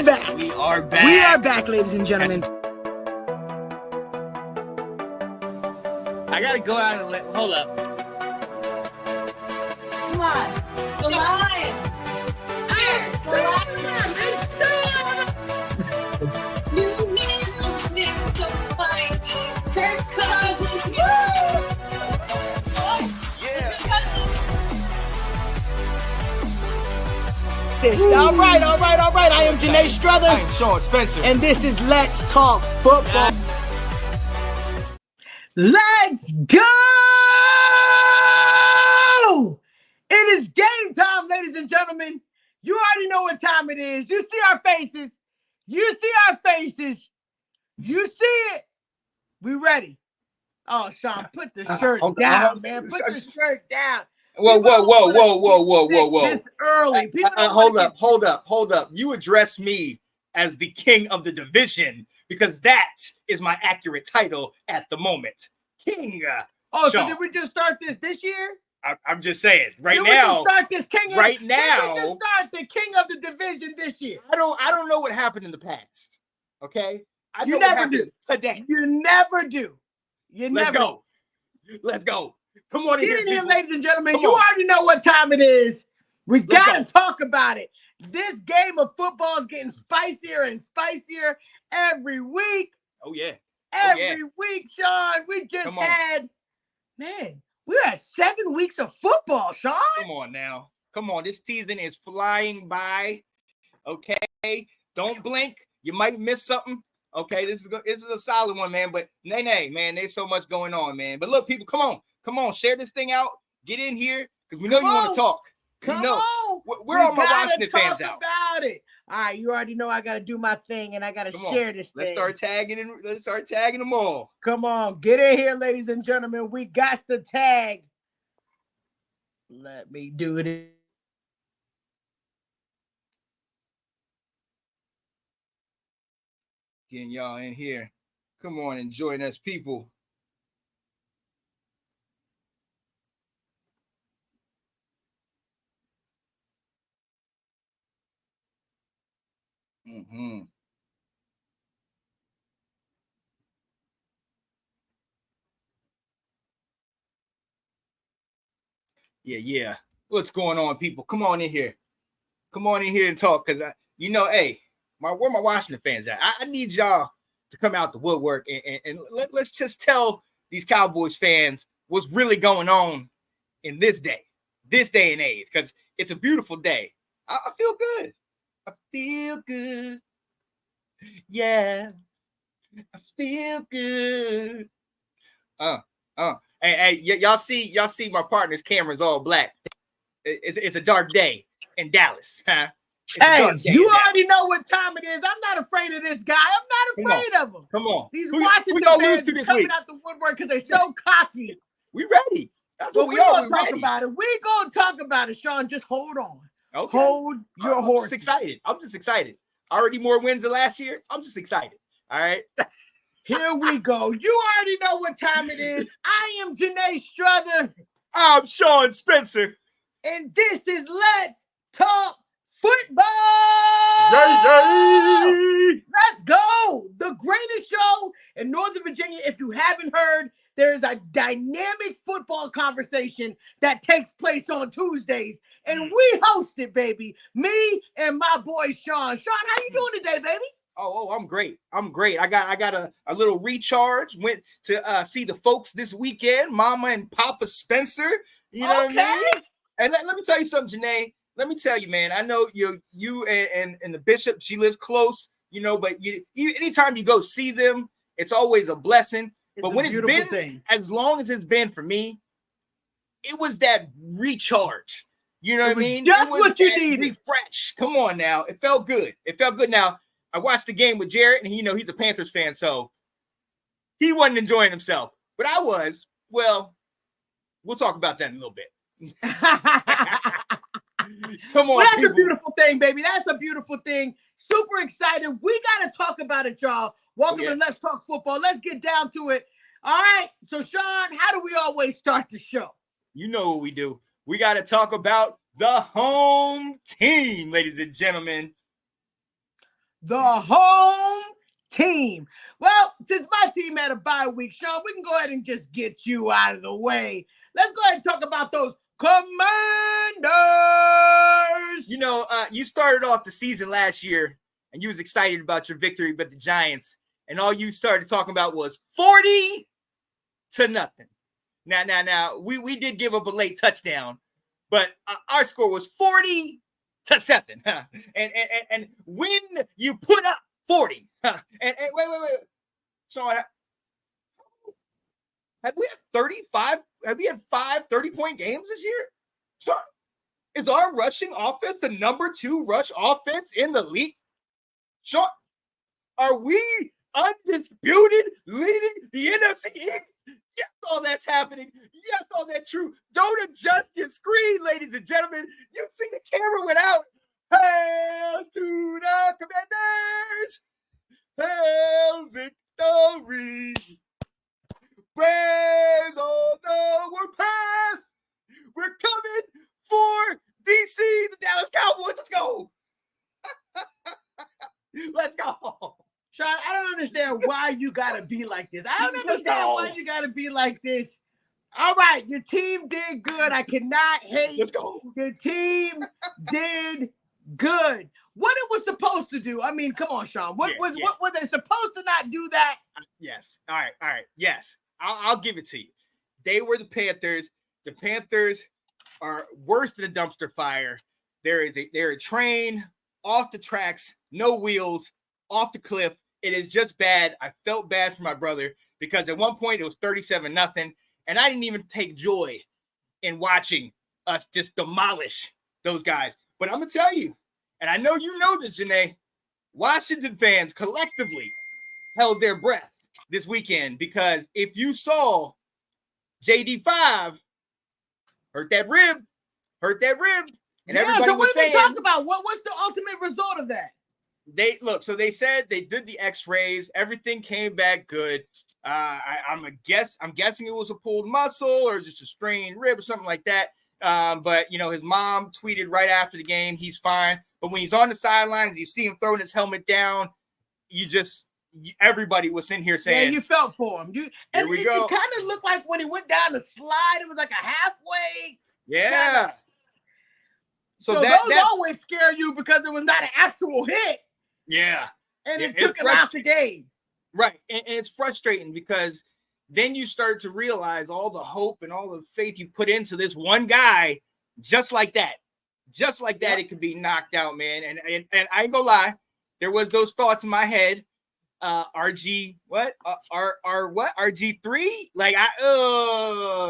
back. We are back. We are back, ladies and gentlemen. I gotta go out and hold up. Come on. The lion. The lion. Newman looks in so fine. Kirk Cousins. All right. I am Janae Strother. I am Sean Spencer. And this is Let's Talk Football. Let's go! It is game time, ladies and gentlemen. You already know what time it is. You see our faces. You see it. We ready. Oh, Sean, put the shirt down, man. Put the shirt down. Whoa. This early. Hold up. You address me as the king of the division because that is my accurate title at the moment. King. Oh, Sean. so did we just start this year? I'm just saying Did we just start this king? Did we just start the king of the division this year? I don't know what happened in the past. Okay, You never do. Today. You never do. Let's go. Come on Get in here, people. ladies and gentlemen. You already know what time it is. We got to talk about it. This game of football is getting spicier and spicier every week. Oh, yeah. Every week, Sean. We just had, we had 7 weeks of football, Sean. Come on now. Come on. This season is flying by. Okay. Don't blink. You might miss something. Okay. This is a solid one, man. But nay, man, there's so much going on, man. But look, people, come on. Share this thing out. Get in here because we know you want to talk. Come on. Where are my Washington fans out? About it. All right, you already know I got to do my thing and I got to share this thing. Let's start tagging them all. Come on, get in here, ladies and gentlemen. We got the tag. Let me do it. Getting y'all in here. Come on and join us, people. Yeah. What's going on, people? Come on in here. Come on in here and talk, because where my Washington fans at? I need y'all to come out the woodwork and let's just tell these Cowboys fans what's really going on in this day and age, because it's a beautiful day. I feel good. Yeah, I feel good. Hey, y'all see my partner's camera's all black. It's a dark day in Dallas, huh? Hey, you already know what time it is. I'm not afraid of this guy. I'm not afraid of him. Come on. These Washington fans coming out the woodwork because they're so cocky. We ready. That's what we are. We're going to talk about it, Sean. Just hold on. Okay. Hold your horse. I'm just excited. Already more wins than last year. I'm just excited. All right. Here we go. You already know what time it is. I am Janae Strother. I'm Sean Spencer. And this is Let's Talk Football. Yay! Let's go. The greatest show in Northern Virginia. If you haven't heard, there's a dynamic football conversation that takes place on Tuesdays. And we host it, baby. Me and my boy, Sean. Sean, how you doing today, baby? Oh, I'm great. I got a little recharge. Went to see the folks this weekend, Mama and Papa Spencer. You know what I mean? And let me tell you something, Janae. Let me tell you, man. I know you and the bishop. She lives close, but you anytime you go see them, it's always a blessing. But when it's been as long as it's been for me, it was that recharge. You know what I mean? Just what you needed. Refresh. Come on now. It felt good. Now, I watched the game with Jared, and he's a Panthers fan, so he wasn't enjoying himself. But I was. Well, we'll talk about that in a little bit. Come on, that's a beautiful thing, baby. That's a beautiful thing. Super excited. We got to talk about it, y'all. Welcome to Let's Talk Football. Let's get down to it. All right. So, Sean, how do we always start the show? You know what we do. We got to talk about the home team, ladies and gentlemen. the home team. Well, since my team had a bye week, Sean, we can go ahead and just get you out of the way. Let's go ahead and talk about those Commanders. You know, you started off the season last year and you was excited about your victory, but the Giants, and all you started talking about was 40-0. Now, we did give up a late touchdown, but our score was 40-7. And when you put up 40, and wait. Sean, have we had 35? Have we had 5 30-point games this year? Sean, is our rushing offense the number 2 rush offense in the league? Sean, are we undisputed leading the NFC East? Yes, all that's happening. Yes, all that's true. Don't adjust your screen, ladies and gentlemen. You see the camera went out. Hail to the Commanders. Hail victory. Praise on the warpath. We're coming for DC, the Dallas Cowboys. Let's go. Let's go. Sean, I don't understand why you gotta be like this. I don't understand why you gotta be like this. All right, your team did good. I cannot hate. Let's go. Your team did good. What it was supposed to do? I mean, come on, Sean. What was they supposed to not do that? Yes. All right. Yes. I'll give it to you. They were the Panthers. The Panthers are worse than a dumpster fire. They're a train off the tracks, no wheels, off the cliff. It is just bad. I felt bad for my brother because at one point it was 37-0, and I didn't even take joy in watching us just demolish those guys. But I'm going to tell you, and I know you know this, Janae, Washington fans collectively held their breath this weekend because if you saw JD5 hurt that rib, and everybody was saying, talk about what's the ultimate result of that? So they said they did the x-rays, everything came back good. I'm guessing it was a pulled muscle or just a strained rib or something like that. But you know, his mom tweeted right after the game, he's fine. But when he's on the sidelines, you see him throwing his helmet down. Everybody was in here saying, yeah, you felt for him. Here we go. It kind of looked like when he went down the slide, it was like a halfway. Yeah. Kinda. So those always scare you because it was not an actual hit. Yeah. And it took him out the game. Right. And it's frustrating because then you start to realize all the hope and all the faith you put into this one guy, just like that. Just like that, It could be knocked out, man. And I ain't gonna lie, there was those thoughts in my head. RG3? Like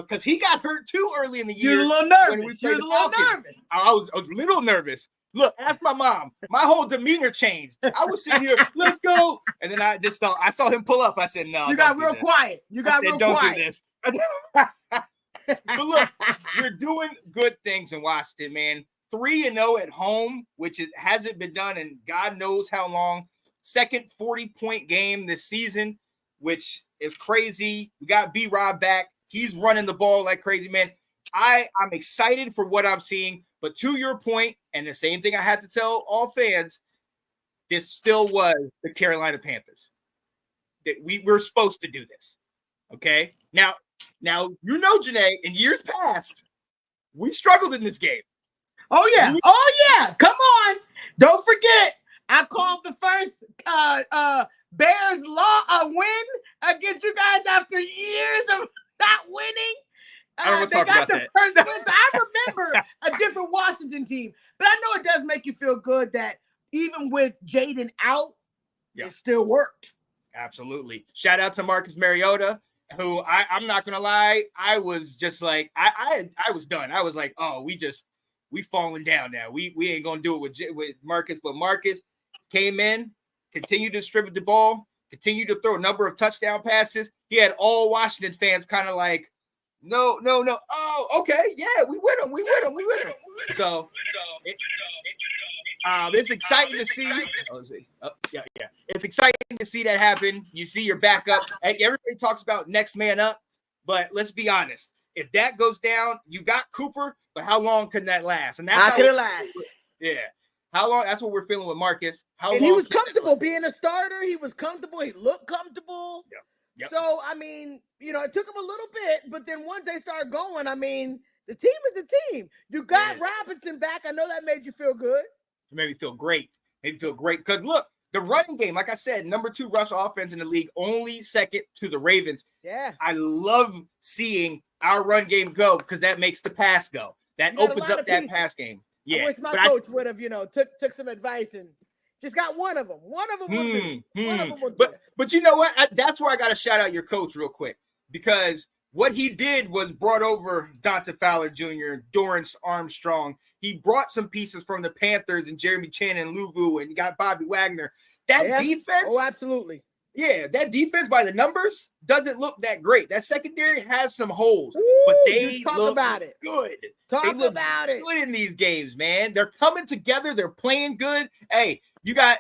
because he got hurt too early in the year. You're a little nervous. I was a little nervous. Look, ask my mom. My whole demeanor changed. I was sitting here, let's go. And then I saw him pull up. I said, no. You got real quiet. Don't do this. But look, we're doing good things in Washington, man. 3-0 at home, which hasn't been done in God knows how long. Second 40-point game this season, which is crazy. We got B-Rob back. He's running the ball like crazy, man. I'm excited for what I'm seeing. But to your point, and the same thing I had to tell all fans, this still was the Carolina Panthers. That we were supposed to do this. Okay? Now, you know, Janae, in years past, we struggled in this game. Oh, yeah. Come on. Don't forget, I called the first Bears win against you guys after years of not winning. They got the first win. So I remember a different Washington team. But I know it does make you feel good that even with Jaden out, it still worked. Absolutely. Shout out to Marcus Mariota, who I'm not going to lie, I was just like, I was done. I was like, oh, we falling down now. We ain't going to do it with Marcus. But Marcus came in, continued to distribute the ball, continued to throw a number of touchdown passes. He had all Washington fans kind of like, no. Oh, okay. Yeah, we with him. So it's exciting to see. It's exciting to see that happen. You see your backup. Everybody talks about next man up, but let's be honest. If that goes down, you got Cooper, but how long can that last? And that's how can it last? Yeah. How long? That's what we're feeling with Marcus. How And long? he was comfortable being a starter. He was comfortable. He looked comfortable. Yep. So, I mean, it took him a little bit, but then once they start going, I mean, the team is a team. You got Robinson back. I know that made you feel good. It made me feel great. Because look, the running game, like I said, number 2 rush offense in the league, only second to the Ravens. Yeah. I love seeing our run game go because that makes the pass go. That opens up that pass game. Yeah. I wish my coach would have, took some advice and just got one of them. One of them will do. One of them will do. But you know what? That's where I got to shout out your coach real quick, because what he did was brought over Dante Fowler Jr., Dorrance Armstrong. He brought some pieces from the Panthers and Jeremy Chin and Luvu, and you got Bobby Wagner. That defense. Oh, absolutely. Yeah, that defense by the numbers doesn't look that great. That secondary has some holes, but they look good. Talk about it. Good in these games, man. They're coming together. They're playing good. Hey,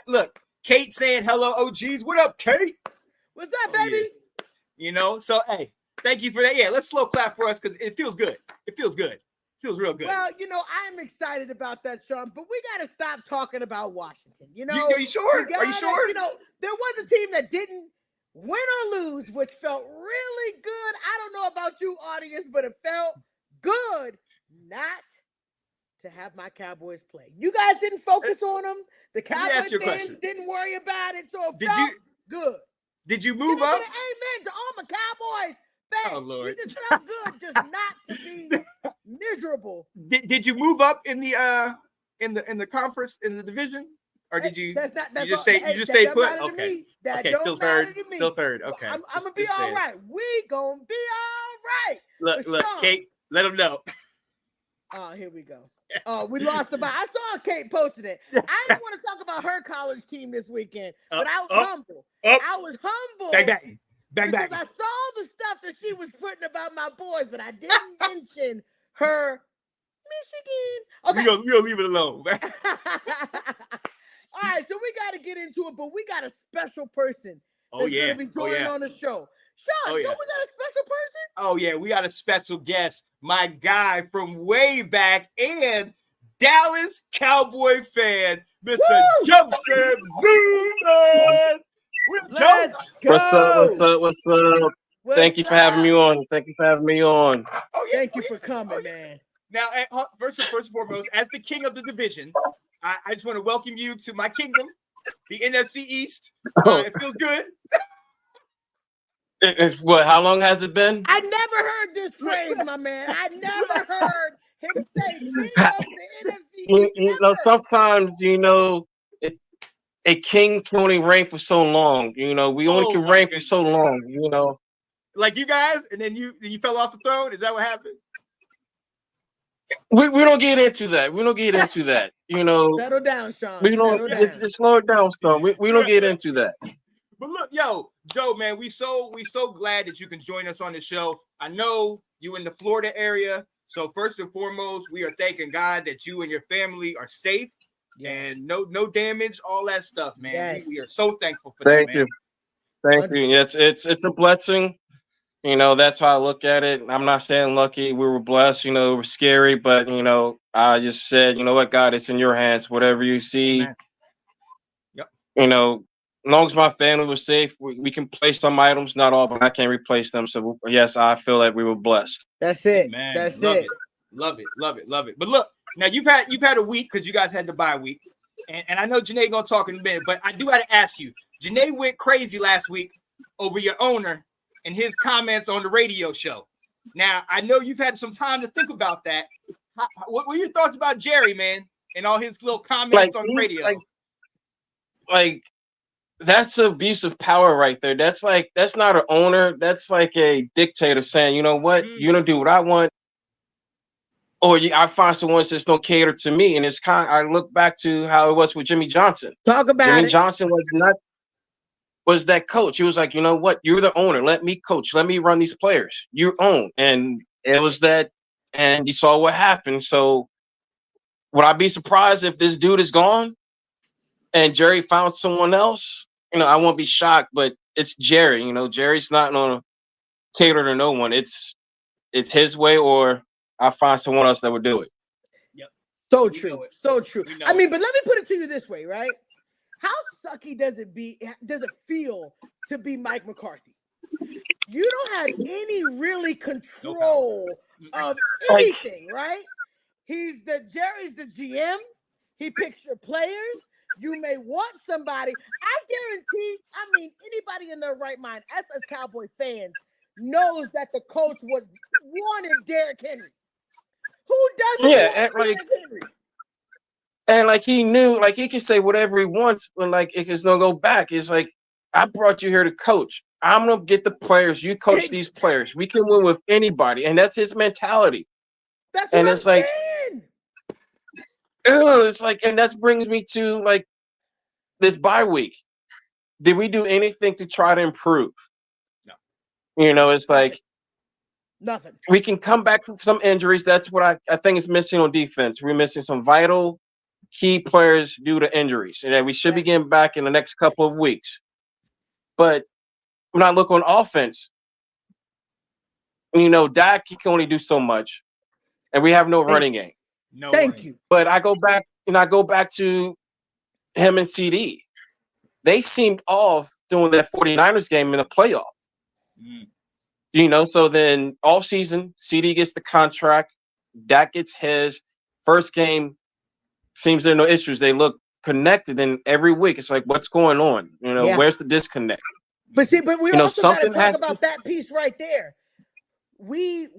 look, Kate saying hello, OGs. What up, Kate? What's up, baby? Yeah. So, hey, thank you for that. Yeah, let's slow clap for us because it feels good. It feels good. Feels real good. Well, I'm excited about that, Sean, but we got to stop talking about Washington. Are you sure? Are you sure? There was a team that didn't win or lose, which felt really good. I don't know about you, audience, but it felt good not to have my Cowboys play. You guys didn't focus on them. The Cowboys fans didn't worry about it, so it felt good. Did you move up? Amen to all my Cowboys fans. Oh, Lord. It just felt good just not to be miserable. Did you move up in the conference, in the division, or did you? You just stay put. Okay. Okay. Still third. Still third. Okay. I'm gonna be all right. We gonna be all right. Look, Kate. Let them know. Oh, here we go. Oh, we lost the ball. I saw Kate posted it. I didn't want to talk about her college team this weekend, but I was humble. I was humble. Bang. Because I saw the stuff that she was putting about my boys, but I didn't mention her Michigan. Okay. We gonna leave it alone. All right, so we got to get into it, but we got a special person that's going to be joining on the show. Sean, we got a special person? Oh, yeah, we got a special guest. My guy from way back and Dallas Cowboy fan, Mr. Jumson Newman. What's up? Thank you for having me on. Oh, yeah. Thank you for coming, man. Now, first and foremost, as the king of the division, I just want to welcome you to my kingdom, the NFC East. It feels good. How long has it been? I never heard this phrase, my man. I never heard him say king of the NFC East. Sometimes, a king can only reign for so long. We only can reign for so long, Like you guys, and then you fell off the throne? Is that what happened? We don't get into that. Settle down, Sean. Just slow it down, son. We don't get into that. But look, Joe, man, we so glad that you can join us on the show. I know you in the Florida area, so first and foremost, we are thanking God that you and your family are safe and no damage, all that stuff, man. Yes. We are so thankful for that. Thank you. It's a blessing. That's how I look at it. I'm not saying lucky. We were blessed. It was scary, but I just said, you know what, God, it's in your hands. Whatever you see. Amen. Yep. As long as my family was safe, we can place some items, not all, but I can't replace them. So yes, I feel that we were blessed. That's it. Man, That's love it. Love it. But look, now you've had a week because you guys had the bye week, and I know Janae gonna talk in a minute, but I do got to ask you. Janae went crazy last week over your owner and his comments on the radio show. Now I know you've had some time to think about that. What were your thoughts about Jerry, man, and all his little comments on the radio? Like that's abuse of power right there. That's not an owner. That's like a dictator saying, you know what, you don't do what I want. Or I find someone that says don't cater to me. And it's I look back to how it was with Jimmy Johnson. Talk about Jimmy Johnson was that coach. He was like, you know what, you're the owner. Let me coach. Let me run these players. You own. And it was that, and you saw what happened. So would I be surprised if this dude is gone and Jerry found someone else? I won't be shocked, but it's Jerry. Jerry's not going to cater to no one. It's his way, or I find someone else that would do it. Yep. So We know true. it. So true. We know I mean, it. but let me put it to you this way, right? How sucky does it feel to be Mike McCarthy? You don't have any really control of Like, anything, right? Jerry's the GM. He picks your players. You may want somebody. I guarantee, I mean, anybody in their right mind, us as Cowboy fans, knows that the coach wanted Derrick Henry. Who doesn't yeah, want Derrick Henry? and like he knew, like he can say whatever he wants, when like it is no go back. It's like, I brought you here to coach. I'm gonna get the players. You coach these players. We can win with anybody, and that's his mentality. That's And what it's I'm like, saying. it's like, and that brings me to like this bye week. Did we do anything to try to improve? No. You know, it's like Nothing. we can come back from some injuries. That's what I think is missing on defense. We're missing some vital key players due to injuries, and that we should be getting back in the next couple of weeks. But when I look on offense, you know, Dak, he can only do so much, and we have no running game. No. Thank you. But I go back to him and CD. They seemed off doing that 49ers game in the playoff. Mm. You know, so then all season, CD gets the contract, Dak gets his. First game seems there are no issues. They look connected, and every week it's like, what's going on? You know, where's the disconnect? But we You know, also got to something talk has about that piece right there. We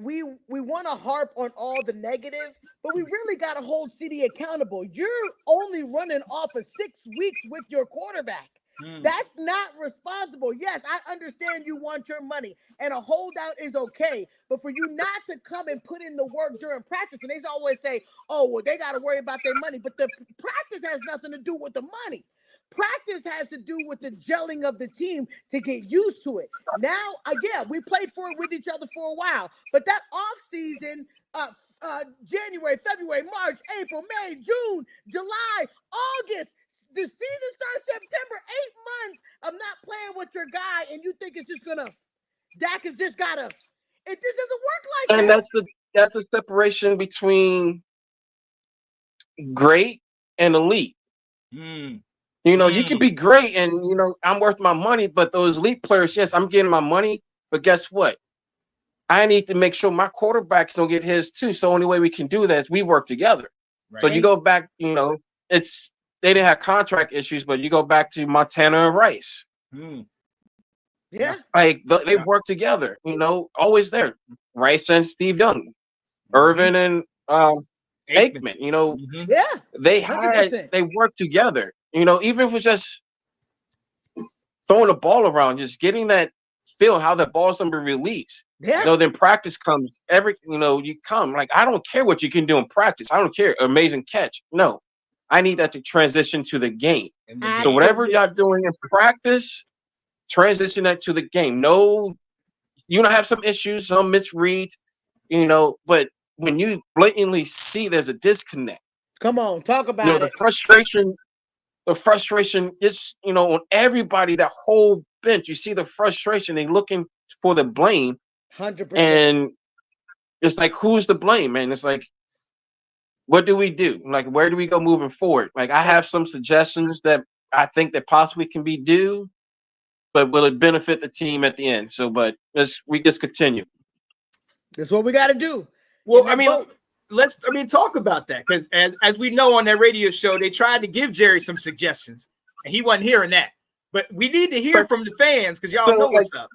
want to harp on all the negative, but we really got to hold CD accountable. You're only running off of 6 weeks with your quarterback. That's not responsible. Yes, I understand you want your money, and a holdout is okay. But for you not to come and put in the work during practice, and they always say, oh, well, they got to worry about their money. But the practice has nothing to do with the money. Practice has to do with the gelling of the team to get used to it. Now, again, we played for it with each other for a while, but that offseason, January, February, March, April, May, June, July, August, the season starts September, 8 months of not playing with your guy, and you think it's just gonna, Dak has just gotta, it just doesn't work like and that. that's the separation between great and elite. You know, you can be great and, you know, I'm worth my money, but those elite players, yes, I'm getting my money, but guess what? I need to make sure my quarterbacks don't get his too. So only way we can do that is we work together. Right. So you go back, you know, they didn't have contract issues, but you go back to Montana and Rice. Yeah. Like they work together, you know, always there. Rice and Steve Young, Irvin and Aikman, you know, they work together. You know, even if it's just throwing the ball around, just getting that feel how the ball's gonna be released. Yeah. You know, then practice comes. You come. Like, I don't care what you can do in practice. I don't care. Amazing catch. No. I need that to transition to the game. So whatever y'all doing in practice, transition that to the game. No, you don't have some issues, some misreads, you know, but when you blatantly see there's a disconnect. Come on, talk about it. The frustration is, you know, on everybody, that whole bench. You see the frustration. They're looking for the blame. 100%. And it's like, who's to blame, man? It's like, what do we do? Like, where do we go moving forward? Like, I have some suggestions that I think that possibly can be due, but will it benefit the team at the end? So, but we just continue. That's what we got to do. Well, I mean, let's talk about that, because as we know on that radio show, they tried to give Jerry some suggestions, and he wasn't hearing that. But we need to hear from the fans, because y'all know what's up.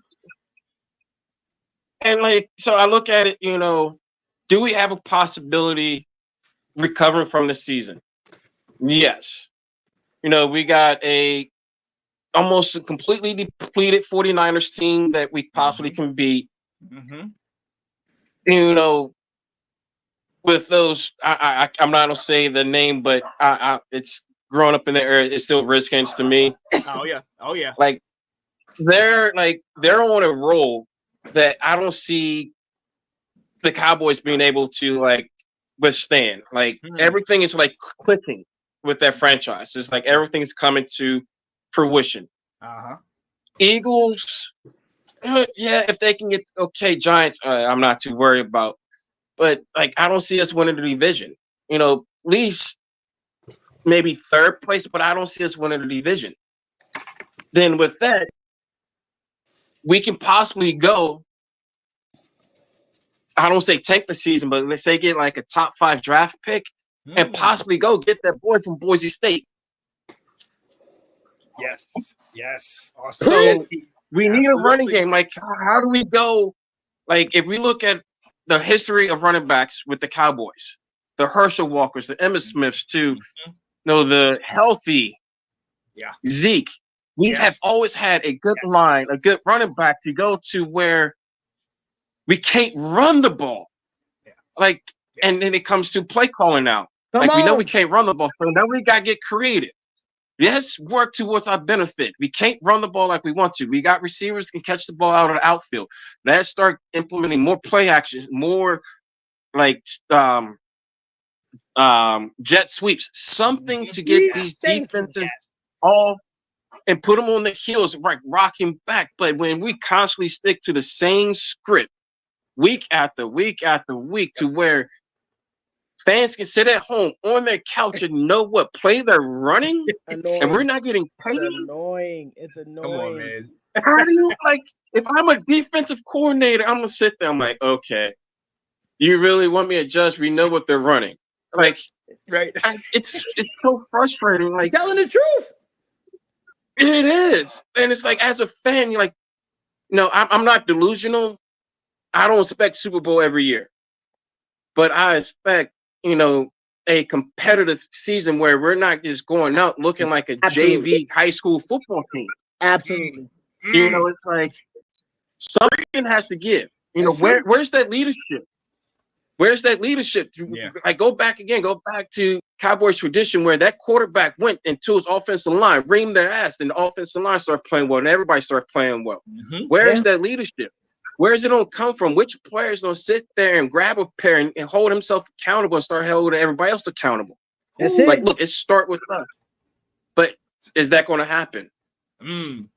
And like, so I look at it, you know, do we have a possibility recovering from the season? Yes. You know, we got almost a completely depleted 49ers team that we possibly can beat. You know, with those, I'm not gonna say the name, but it's growing up in the area. It's still Redskins to me. Oh yeah. Like they're on a roll that I don't see the Cowboys being able to like withstand. Like everything is like clicking with that franchise. It's like everything is coming to fruition. Eagles, yeah, if they can get Giants, I'm not too worried about. But like, I don't see us winning the division. You know, least maybe third place, but I don't see us winning the division. Then with that, we can possibly go. I don't say tank the season, but let's say get like a top 5 draft pick and possibly go get that boy from Boise State. Yes. Awesome. So we need a running game. Like, how do we go? Like, if we look at the history of running backs with the Cowboys, the Herschel Walkers, the Emmitt Smiths, to the healthy Zeke, we have always had a good line, a good running back to go to where we can't run the ball. Like, and then it comes to play calling now. We know we can't run the ball, so now we got to get creative. Yes, work towards our benefit. We can't run the ball like we want to. We got receivers can catch the ball out of the outfield. Let's start implementing more play actions, more like jet sweeps, something to get these defenses off and put them on the heels, like rocking back. But when we constantly stick to the same script week after week after week, to where fans can sit at home on their couch and know what play they're running, and we're not getting paid. It's annoying. Come on, man. How do you, like, if I'm a defensive coordinator, I'm gonna sit there, I'm like, okay, you really want me to judge? We know what they're running. Like, right. It's so frustrating. Like, telling the truth. It is. And it's like, as a fan, you're like, no, I'm not delusional. I don't expect Super Bowl every year. But I expect, a competitive season where we're not just going out looking like a JV high school football team. Absolutely. It's like something has to give. Where's that leadership? Where's that leadership? Like, go back to Cowboys tradition where that quarterback went into his offensive line, reamed their ass, and the offensive line started playing well, and everybody started playing well. Where's that leadership? Where is it going to come from? Which players going to sit there and grab a pair and hold himself accountable and start holding everybody else accountable? That's it. Like, look, it start with us. But is that going to happen? And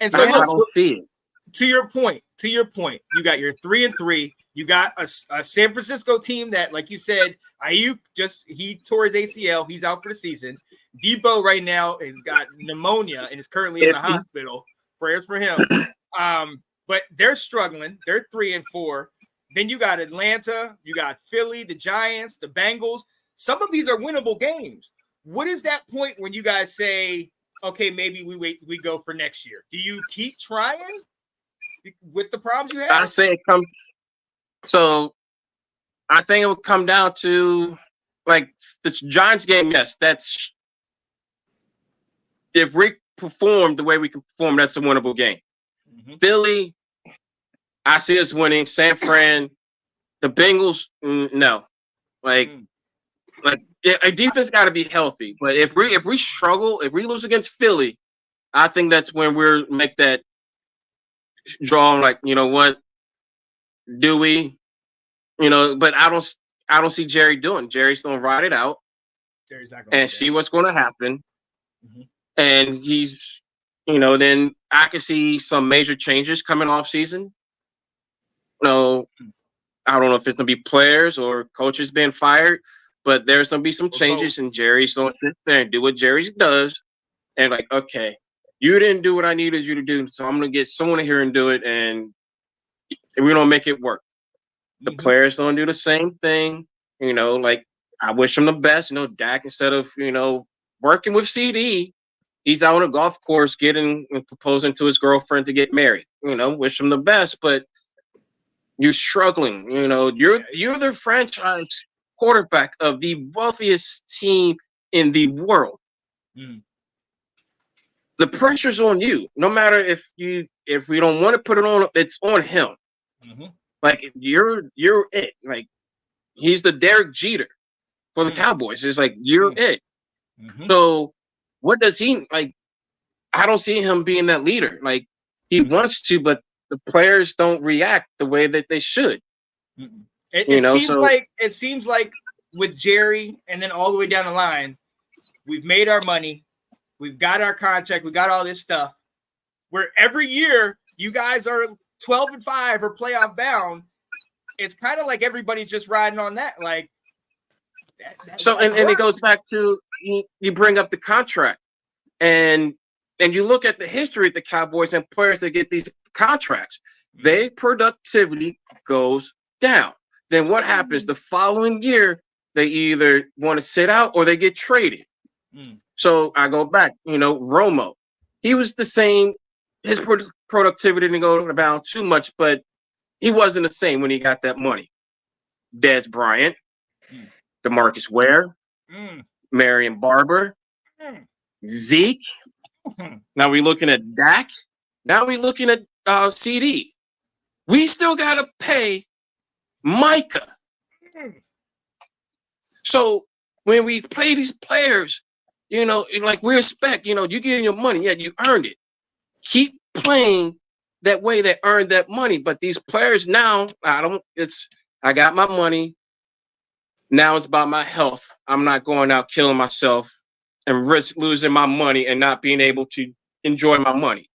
so I don't see it. To your point, you got your 3-3. You got a San Francisco team that, like you said, Ayuk he tore his ACL. He's out for the season. Debo right now has got pneumonia and is currently in the hospital. Prayers for him. But they're struggling. They're 3-4. Then you got Atlanta, you got Philly, the Giants, the Bengals. Some of these are winnable games. What is that point when you guys say, okay, maybe we go for next year? Do you keep trying with the problems you have? I say it comes. So I think it would come down to, like, the Giants game. Yes, that's if we perform the way we can perform, that's a winnable game. Philly, I see us winning. San Fran, the Bengals, no. Like a defense got to be healthy. But if we struggle, if we lose against Philly, I think that's when we'll make that draw. Like, you know what? Do we? But I don't see Jerry doing. Jerry's gonna ride it out and see what's going to happen. And he's, then I can see some major changes coming off season. I don't know if it's going to be players or coaches being fired, but there's going to be some changes, and Jerry's going to sit there and do what Jerry does. And like, okay, you didn't do what I needed you to do, so I'm going to get someone in here and do it, and we're going to make it work. The players don't do the same thing. Like, I wish him the best. Dak, instead of, working with CD, he's out on a golf course getting and proposing to his girlfriend to get married. Wish him the best, but you're struggling. You're the franchise quarterback of the wealthiest team in the world. The pressure's on you. No matter if we don't want to put it on, it's on him. Like, you're it. Like, he's the Derek Jeter for the Cowboys. It's like, you're it. So what does he like? I don't see him being that leader. Like, he wants to, but the players don't react the way that they should. It seems like with Jerry and then all the way down the line, we've made our money, we've got our contract, we got all this stuff. Where every year you guys are 12-5 or playoff bound, it's kind of like everybody's just riding on that. Like, So and it goes back to you bring up the contract, and you look at the history of the Cowboys and players that get these contracts, their productivity goes down. Then what happens the following year? They either want to sit out or they get traded. So I go back, Romo, he was the same. His productivity didn't go down too much, but he wasn't the same when he got that money. Des Bryant, DeMarcus Ware, Marion Barber, Zeke. Now we're looking at Dak. Now we're looking at CD. We still got to pay Micah. So when we play these players, like we expect, you get your money. Yeah, you earned it. Keep playing that way they earned that money. But these players now, I got my money. Now it's about my health. I'm not going out killing myself and risk losing my money and not being able to enjoy my money.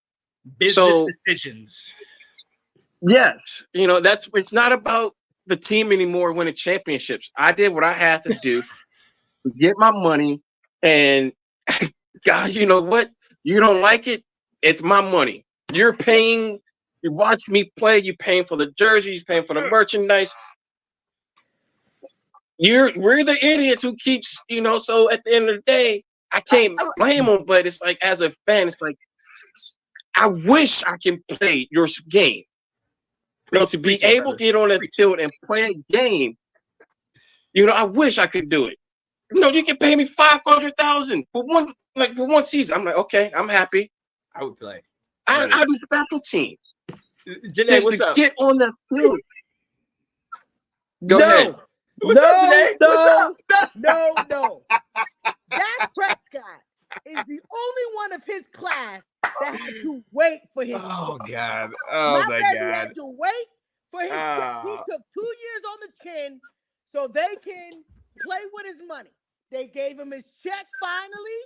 Business decisions. Yes. It's not about the team anymore winning championships. I did what I had to do to get my money. And God, you know what? You don't like it? It's my money. You're paying. You watch me play. You're paying for the jersey. You're paying for the merchandise. We're the idiots who keeps, so at the end of the day, I can't blame them, but it's like, as a fan, it's like, I wish I can play your game. To be able to get on that field and play a game, I wish I could do it. You can pay me $500,000 for one season. I'm like, okay, I'm happy. I would play. I do special teams. Janae, what's up? Get on that field. Go ahead. What's up, Janae? What's up? No. Dak Prescott is the only one of his class that had to wait for his. Oh God! Oh my God! Had to wait for his. He took 2 years on the chin so they can play with his money. They gave him his check finally.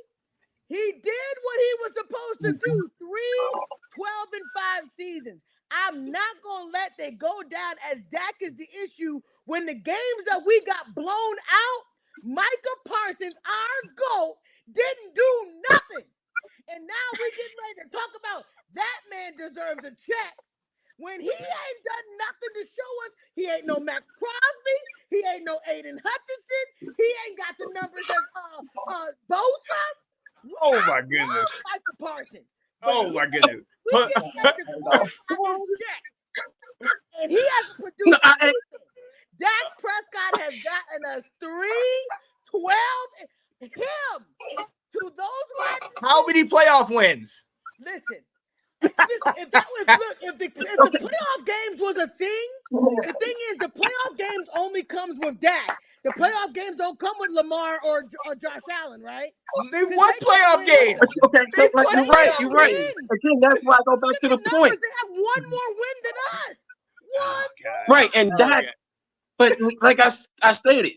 He did what he was supposed to do. 3 12-5 seasons. I'm not going to let that go down as Dak is the issue. When the games that we got blown out, Micah Parsons, our GOAT, didn't do nothing. And now we're getting ready to talk about that man deserves a check. When he ain't done nothing to show us, he ain't no Max Crosby, he ain't no Aiden Hutchinson, he ain't got the numbers as Bosa. Oh my goodness. Micah Parsons. Oh my goodness. And he has produced anything. Dak Prescott has gotten us 3, 12, him to those wide. How many playoff wins? Listen, if the playoff games was a thing, the thing is the playoff games only comes with Dak. The playoff games don't come with Lamar or Josh Allen, right? They won playoff games. Okay, you're right. Again, that's why I go back to the point. They have one more win than us. Right, and Dak. But like I stated,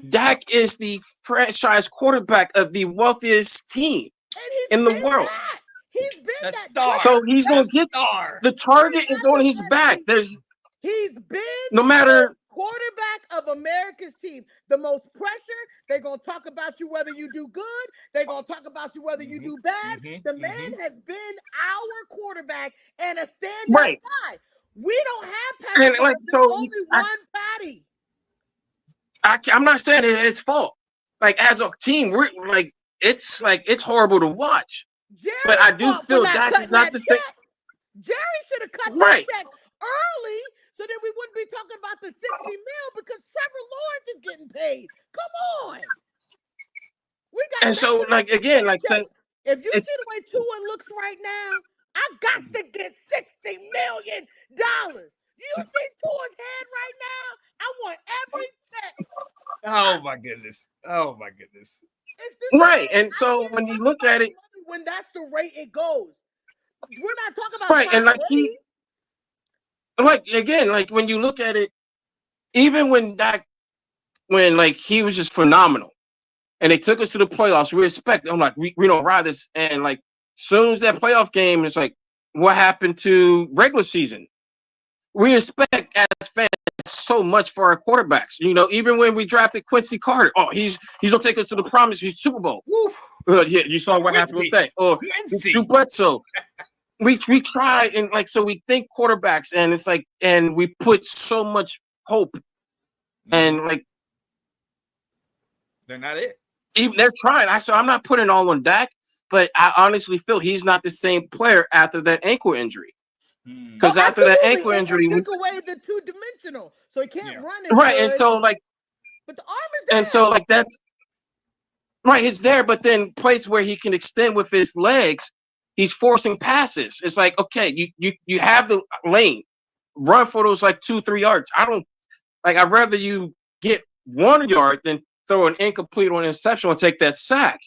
Dak is the franchise quarterback of the wealthiest team in the world. He's been that star. So he's going to get the target is on his back. He's been no matter quarterback of America's team. The most pressure. They're going to talk about you whether you do good. They're going to talk about you whether you do bad. The man has been our quarterback and a stand-up guy. We don't have Patty. Only one Patty. I'm not saying it's his fault. Like, as a team, we're like it's horrible to watch. But I do feel that is not the thing. Jerry should have cut that check early, so then we wouldn't be talking about the $60 million because Trevor Lawrence is getting paid. Come on. And so, like, again, like, if you see the way Tua looks right now, I got to get $60 million. You see Tua's head right now? I want every check. Oh my goodness. Oh my goodness. Right. And so when you look at it, when that's the rate it goes, we're not talking about right. And like when you look at it, even when he was just phenomenal, and they took us to the playoffs, we expect. I'm like, we don't ride this, and like soon as that playoff game, it's like, what happened to regular season? We expect as fans so much for our quarterbacks. You know, even when we drafted Quincy Carter, he's gonna take us to the promised Super Bowl. Yeah, you saw what happened with that. Or Drew Bledsoe. We try and like, so we think quarterbacks, and it's like, and we put so much hope, and like they're not it. Even they're trying. I'm not putting all on Dak, but I honestly feel he's not the same player after that ankle injury. Because after that ankle injury, we took away the 2-dimensional, so he can't run as right. good, And so like, but the arm is there. And so like that's right. It's there, but then place where he can extend with his legs, he's forcing passes. It's like, okay, you have the lane, run for those like 2-3 yards. I'd rather you get 1 yard than throw an incomplete or an interception and take that sack.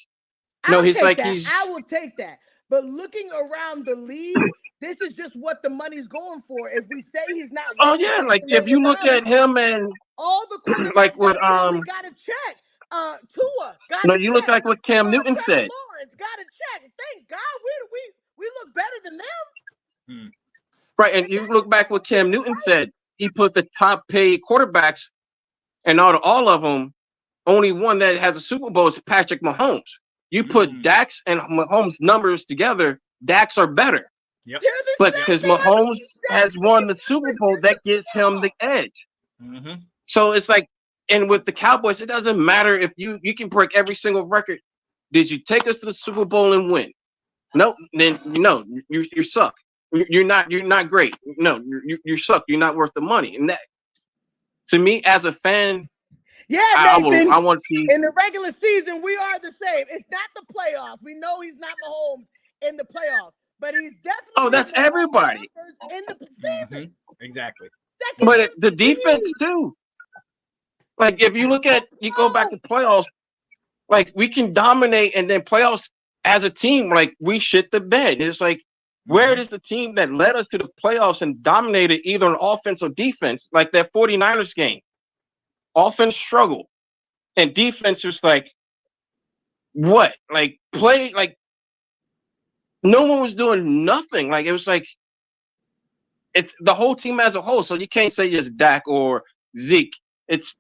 I will take that. But looking around the league, this is just what the money's going for. If we say he's not, like if you look at him and all the quarterbacks, like what we got to check. Tua, you look like what Cam Newton said. Lawrence got to check. Thank God we look better than them. Right, and you look back what Cam Newton said. He put the top paid quarterbacks, and all of them. Only one that has a Super Bowl is Patrick Mahomes. You put Dak's and Mahomes numbers together, Dak's are better. Yep. But because Mahomes has won the Super Bowl, that gives him the edge. So it's like, and with the Cowboys, it doesn't matter if you can break every single record. Did you take us to the Super Bowl and win? No, then no, you suck. You're not great. No, you suck. You're not worth the money. And that, to me, as a fan. Yeah, Nathan, I want to see. In the regular season, we are the same. It's not the playoffs. We know he's not Mahomes in the playoffs, but he's definitely. Oh, that's everybody in the season. Exactly. But the defense too. Like if you look at, you go back to playoffs, like we can dominate, and then playoffs as a team, like we shit the bed. It's like, where is the team that led us to the playoffs and dominated either on offense or defense, like that 49ers game? Offense struggle, and defense was like, what? Like play, like no one was doing nothing. Like it was like it's the whole team as a whole. So you can't say just Dak or Zeke. It's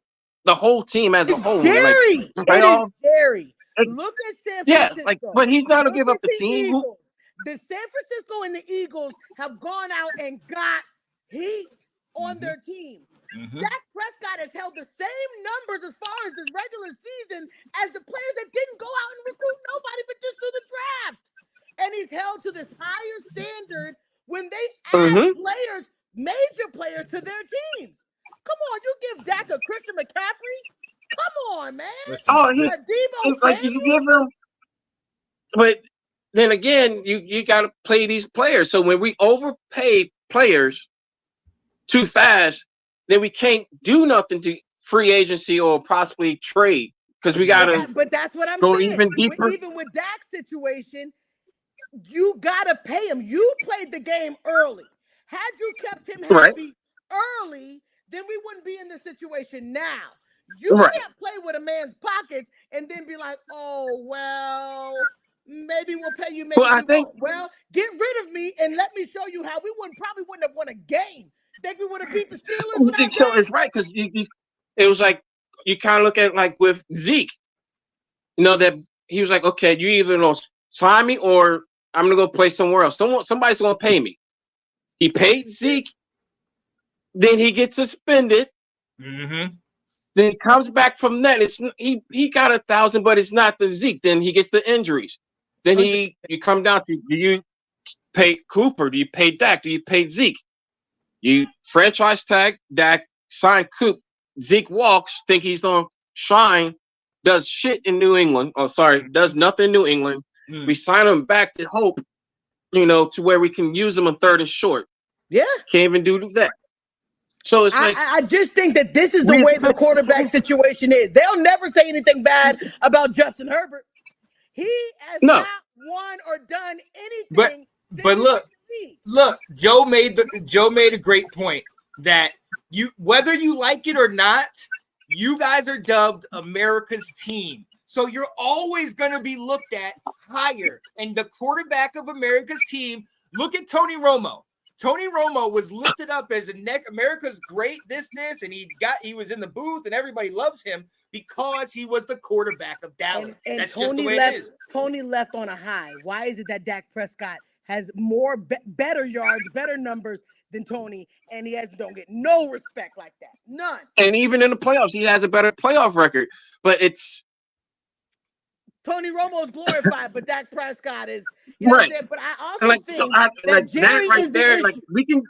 the whole team as a whole. Jerry, like, it is Jerry. Look at San Francisco. Yeah, like, but he's not gonna give up the team. The San Francisco and the Eagles have gone out and got heat on their team. Dak Prescott has held the same numbers as far as his regular season as the players that didn't go out and recruit nobody but just do the draft. And he's held to this higher standard when they add players, major players, to their teams. Come on, you give Dak a Christian McCaffrey? Come on, man. Debo, like you give him, but then again, you got to play these players. So when we overpay players too fast, then we can't do nothing to free agency or possibly trade because we got to. But that's what I'm saying. Even with Dak's situation, you got to pay him. You played the game early. Had you kept him happy early, then we wouldn't be in this situation now. You can't play with a man's pockets and then be like, oh, well, maybe we'll pay you. Maybe well, get rid of me and let me show you how we probably wouldn't have won a game. Think we would have beat the Steelers? So it's right because it was like you kind of look at like with Zeke, you know, that he was like, okay, you either gonna sign me or I'm gonna go play somewhere else. Somebody's gonna pay me. He paid Zeke, then he gets suspended. Then he comes back from that. It's he got 1,000, but it's not the Zeke. Then he gets the injuries. Then you come down to, do you pay Cooper? Do you pay Dak? Do you pay Zeke? You franchise tag Dak, sign Coop, Zeke walks, think he's gonna shine, does shit in New England. Does nothing in New England. We sign him back to hope, to where we can use him on 3rd and short. Yeah, can't even do that. So it's like I just think that this is the way the quarterback situation is. They'll never say anything bad about Justin Herbert. He has not won or done anything. But look, Joe made a great point that whether you like it or not, you guys are dubbed America's team. So you're always going to be looked at higher. And the quarterback of America's team, look at Tony Romo. Tony Romo was lifted up as America's great this, and he was in the booth and everybody loves him because he was the quarterback of Dallas. And That's Tony just the way left, it is. Tony left on a high. Why is it that Dak Prescott has more better yards, better numbers than Tony, and don't get no respect like that? None. And even in the playoffs, he has a better playoff record. But it's Tony Romo's glorified, but Dak Prescott is, you know right. what I'm saying? But I also think that Jerry right is the there, issue. like we can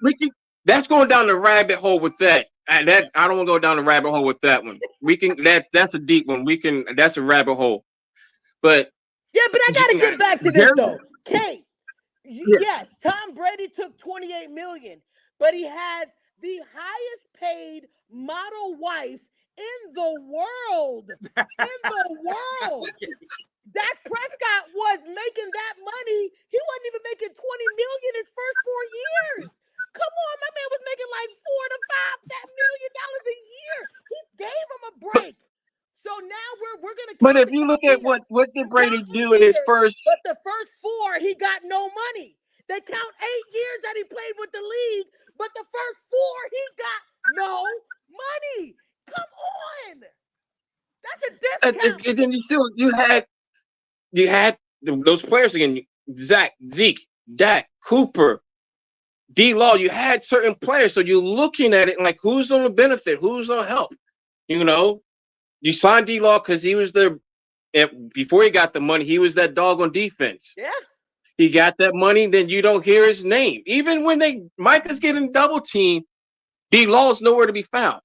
that's going down the rabbit hole with that. And that I don't want to go down the rabbit hole with that one. We can that's a deep one. That's a rabbit hole. But yeah, but I gotta get back to this though. Kate, yes, Tom Brady took $28 million, but he has the highest paid model wife in the world. Dak Prescott was making that money. He wasn't even making $20 million his first 4 years. Come on, my man was making like $4 to $5 million a year. He gave him a break. So now we're gonna. But if you look at what did Brady do in his first, but the first 4 he got no money. They count 8 years that he played with the league, but the first 4 he got no money. Come on, that's a discount. and then you had those players again: Zeke, Dak, Cooper, D-Law. You had certain players, so you're looking at it like who's going to benefit, who's going to help. You know, you signed D-Law because he was before he got the money, he was that dog on defense. Yeah. He got that money, then you don't hear his name. Even when Mike is getting double teamed, D-Law is nowhere to be found.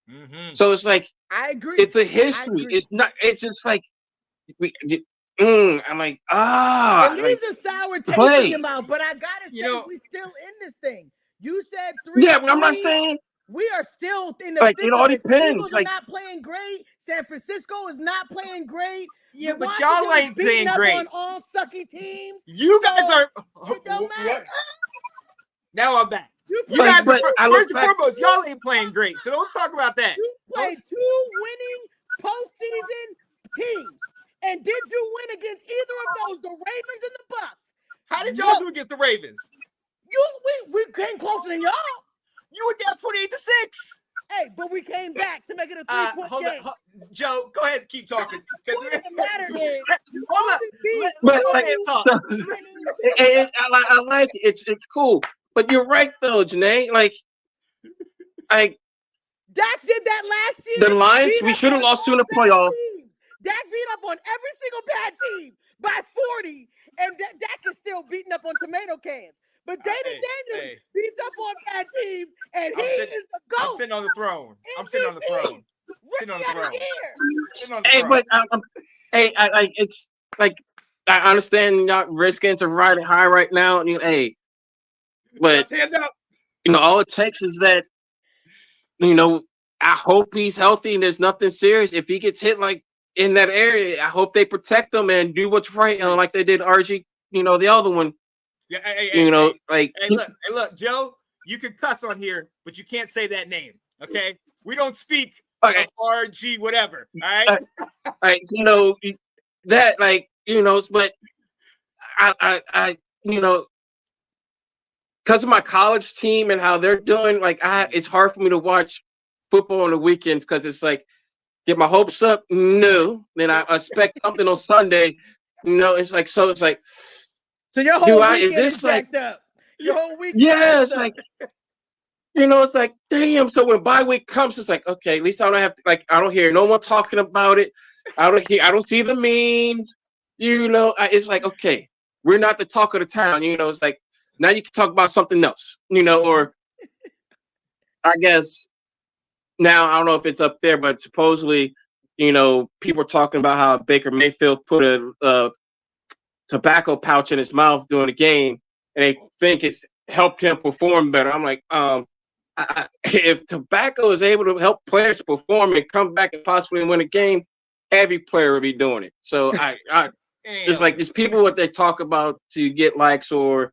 Mm-hmm. So it's like I agree. It's a history. It's not. It's just like I'm like It leaves a sour taste in your mouth. But I gotta say, we still in this thing. You said 3. Yeah, I'm not saying. We are still in the like thick it all of it. depends. The Eagles like are not playing great. San Francisco is not playing great. Yeah, but y'all ain't playing great. On all sucky teams. You guys are. It don't matter. Now I'm back. You guys are first and foremost. Y'all ain't playing great, so don't talk about that. You played 2 winning postseason teams, and did you win against either of those? The Ravens and the Bucks. How did y'all do against the Ravens? We came closer than y'all. You were down 28-6. Hey, but we came back to make it a 3-point game. Joe, go ahead and keep talking. What doesn't matter is, I like it. It's cool. But you're right though, Janae. Like Dak did that last year. The Lions, we should have lost 2 in the playoffs. Dak beat up on every single bad team by 40, and Dak is still beating up on tomato cans. But Jaden Daniels beats up on bad teams, and he is the GOAT. I'm sitting on the throne. I'm sitting on the throne. Sitting on the throne. It's like I understand not risking to ride it high right now. But all it takes is that. I hope he's healthy and there's nothing serious. If he gets hit like in that area, I hope they protect him and do what's right, like they did RG. The other one. Yeah, look, Joe, you can cuss on here, but you can't say that name. Okay, we don't speak of RG whatever. All right, that but I because of my college team and how they're doing, it's hard for me to watch football on the weekends because it's like get my hopes up. No, then I expect something on Sunday. It's like so your whole weekend is this jacked up. Your whole weekend. Yeah, it's like it's like damn. So when bye week comes, it's like okay, at least I don't have to I don't hear no one talking about it. I don't see the memes. It's like okay, we're not the talk of the town. It's like now you can talk about something else. Or I guess now I don't know if it's up there, but supposedly people are talking about how Baker Mayfield put a tobacco pouch in his mouth during the game, and they think it's helped him perform better. I'm like, if tobacco is able to help players perform and come back and possibly win a game, every player will be doing it. So I it's like these people what they talk about to get likes or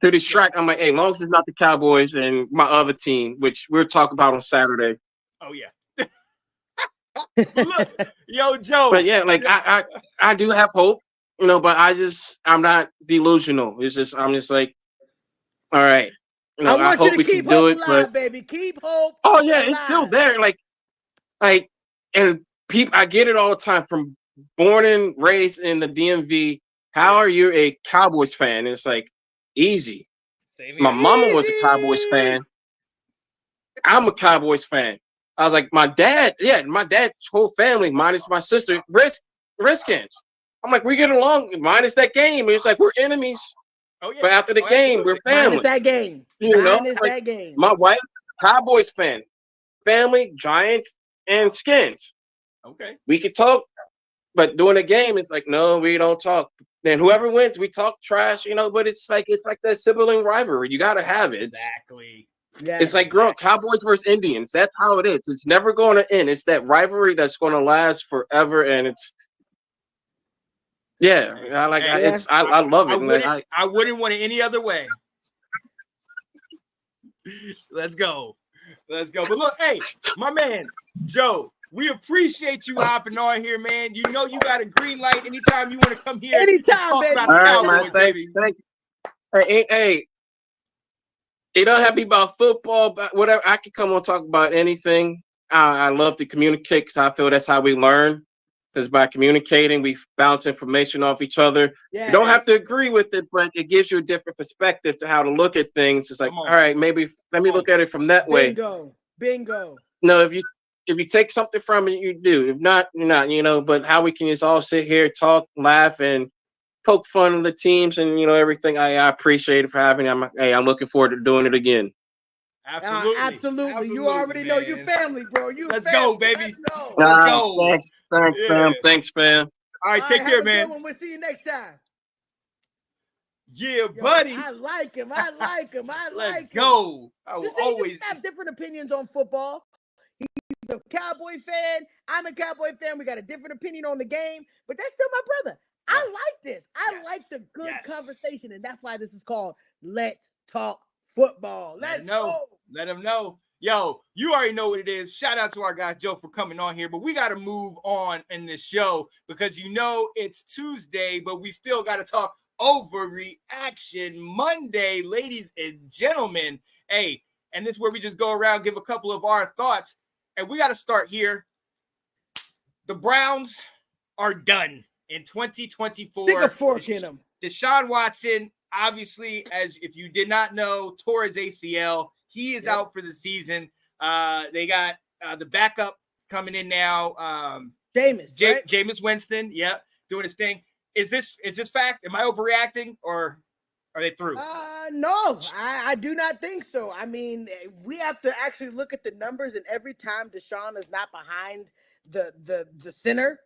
to distract. I'm like, hey, as long as it's not the Cowboys and my other team, which we'll talk about on Saturday. Oh yeah. Look, yo, Joe. But yeah, I do have hope. But I'm not delusional. It's just I'm just like All right. I want you hope to we keep can do hope it, alive, but baby. Keep hope. oh yeah, alive. it's still there. Like, and people, I get it all the time from born and raised in the DMV. How are you a Cowboys fan? And it's like easy. Same My here. mama was a Cowboys fan. I'm a Cowboys fan. I was like, my dad's whole family, minus my sister, Redskins. I'm like, we get along, minus that game. It's like we're enemies. Oh yeah. But after the game, Absolutely. we're family. Minus that game. You know, Minus like, that game. my wife, Cowboys fan, family, Giants, and Skins. Okay. We could talk, but during the game, it's like, no, we don't talk. Then whoever wins, we talk trash, but it's like that sibling rivalry. You gotta have it. Exactly. Yes. It's like growing Cowboys versus Indians. That's how it is. It's never going to end. It's that rivalry that's going to last forever, and it's I love it. I wouldn't want it any other way. Let's go. But look, hey, my man Joe, we appreciate you hopping on here, man. You know you got a green light anytime you want to come here. Anytime, talk baby. about the All right, Cowboys, man. baby. Thank you. Hey, it don't have to be about football, but whatever. I can come on and talk about anything. I love to communicate because I feel that's how we learn. Because by communicating, we bounce information off each other. Yes. You don't have to agree with it, but it gives you a different perspective to how to look at things. It's like, all right, maybe let me look at it from that way. Bingo. No, if you take something from it, you do. If not, you're not. But how we can just all sit here, talk, laugh, and poke fun of the teams and everything. I appreciate it for having me. I'm looking forward to doing it again. Absolutely. You already know your family, bro. Let's go, baby. Let's go. Let's go. Thanks, fam. Thanks, fam. All right, take care, man. We'll see you next time. Yeah, buddy. I like him. Let's go. I will always have different opinions on football. He's a Cowboy fan. I'm a Cowboy fan. We got a different opinion on the game, but that's still my brother. I like this. I like the good conversation, and that's why this is called Let's Talk Football. Let's go. Let him know. Yo, you already know what it is. Shout out to our guy Joe for coming on here, but we got to move on in this show because it's Tuesday, but we still got to talk Overreaction Monday, ladies and gentlemen. Hey, and this is where we just go around, give a couple of our thoughts, and we got to start here. The Browns are done in 2024. Stick a fork in them. Deshaun Watson, obviously, as if you did not know, tore his ACL. He is out for the season. They got the backup coming in now. Jameis Winston, doing his thing. Is this fact? Am I overreacting, or are they through? No, I do not think so. I mean, we have to actually look at the numbers, and every time Deshaun is not behind the center,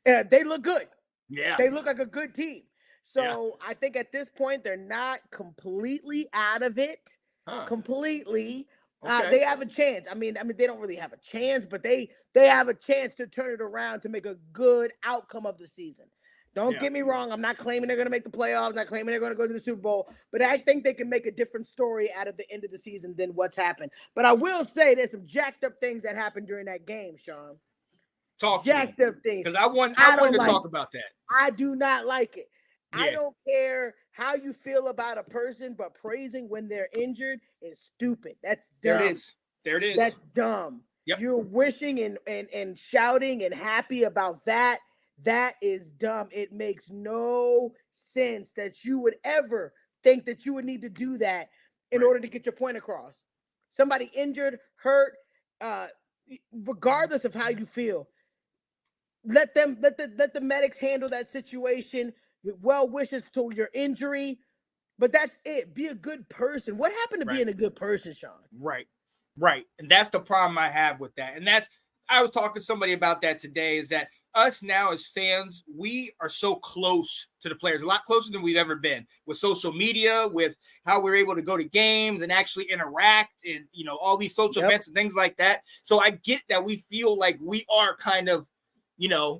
they look good. Yeah, they look like a good team. So I think at this point they're not completely out of it. Completely. Okay. They have a chance. I mean, they don't really have a chance, but they have a chance to turn it around to make a good outcome of the season. Don't get me wrong. I'm not claiming they're going to make the playoffs. I'm not claiming they're going to go to the Super Bowl, but I think they can make a different story out of the end of the season than what's happened. But I will say there's some jacked up things that happened during that game, Sean. Jacked up things. Because I wanted to talk about that. I do not like it. Yeah. I don't care how you feel about a person, but praising when they're injured is stupid. That's dumb. There it is. That's dumb. Yep. You're wishing and shouting and happy about that. That is dumb. It makes no sense that you would ever think that you would need to do that in order to get your point across. Somebody injured, hurt, regardless of how you feel, let the medics handle that situation. Well wishes to your injury, but that's it. Be a good person. What happened to being a good person, Sean? Right. And that's the problem I have with that. And I was talking to somebody about that today, is that us now as fans, we are so close to the players, a lot closer than we've ever been with social media, with how we're able to go to games and actually interact and, all these social events and things like that. So I get that we feel like we are kind of,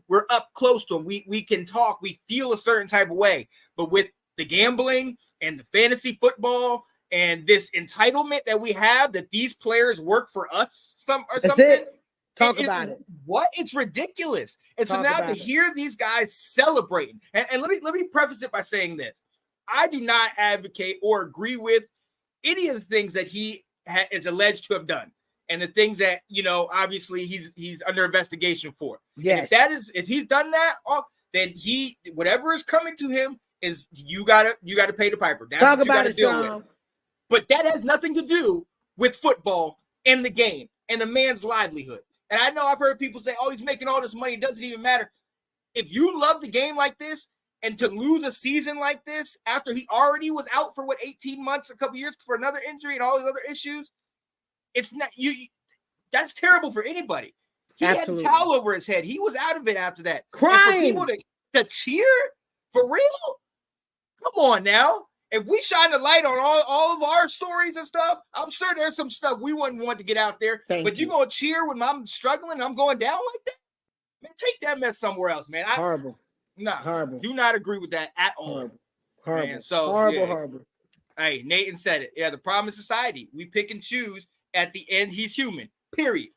we're up close to them. We can talk. We feel a certain type of way. But with the gambling and the fantasy football and this entitlement that we have, that these players work for us something. Talk about it. What? It's ridiculous. And so now to hear these guys celebrating, and let me preface it by saying this. I do not advocate or agree with any of the things that he is alleged to have done, and the things that obviously he's under investigation for. Yes. And if he's done that, then whatever is coming to him is you gotta pay the piper. That's Talk what you about gotta it, deal Sean. with. But that has nothing to do with football and the game and the man's livelihood. And I know I've heard people say, "Oh, he's making all this money. It doesn't even matter." If you love the game like this, and to lose a season like this after he already was out for 18 months, a couple years for another injury and all these other issues, it's not you. That's terrible for anybody. He Absolutely. had a towel over his head. He was out of it after that. Crying. And for people to cheer for real, come on now. If we shine the light on all of our stories and stuff, I'm sure there's some stuff we wouldn't want to get out there. But you're going to cheer when I'm struggling and I'm going down like that? Man, take that mess somewhere else, man. Horrible. No, horrible. Do not agree with that at all. Horrible. Man, so, horrible. Hey, Nathan said it. Yeah, the problem is society. We pick and choose. At the end, he's human. Period.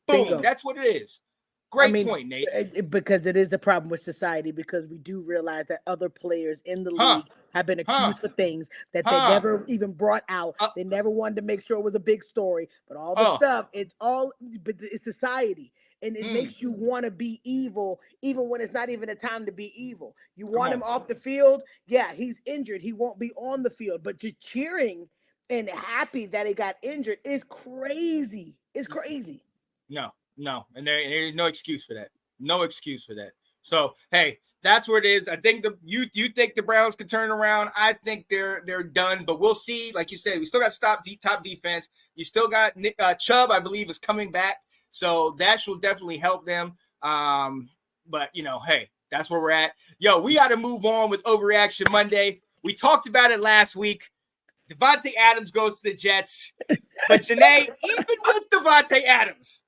Boom. Bingo. That's what it is. Great point, Nate. Because it is a problem with society, because we do realize that other players in the league have been accused for things that they never even brought out. They never wanted to make sure it was a big story, but all the stuff, but it's society. And it makes you want to be evil, even when it's not even a time to be evil. You want him off the field. Yeah, he's injured. He won't be on the field. But just cheering and happy that he got injured is crazy. It's crazy. No. And there's no excuse for that. No excuse for that. So, hey, that's what it is. I think you think the Browns can turn around. I think they're done. But we'll see. Like you said, we still got top defense. You still got Chubb, I believe, is coming back. So that will definitely help them. But, hey, that's where we're at. Yo, we got to move on with Overreaction Monday. We talked about it last week. Devontae Adams goes to the Jets. But, Janae, even with Devontae Adams,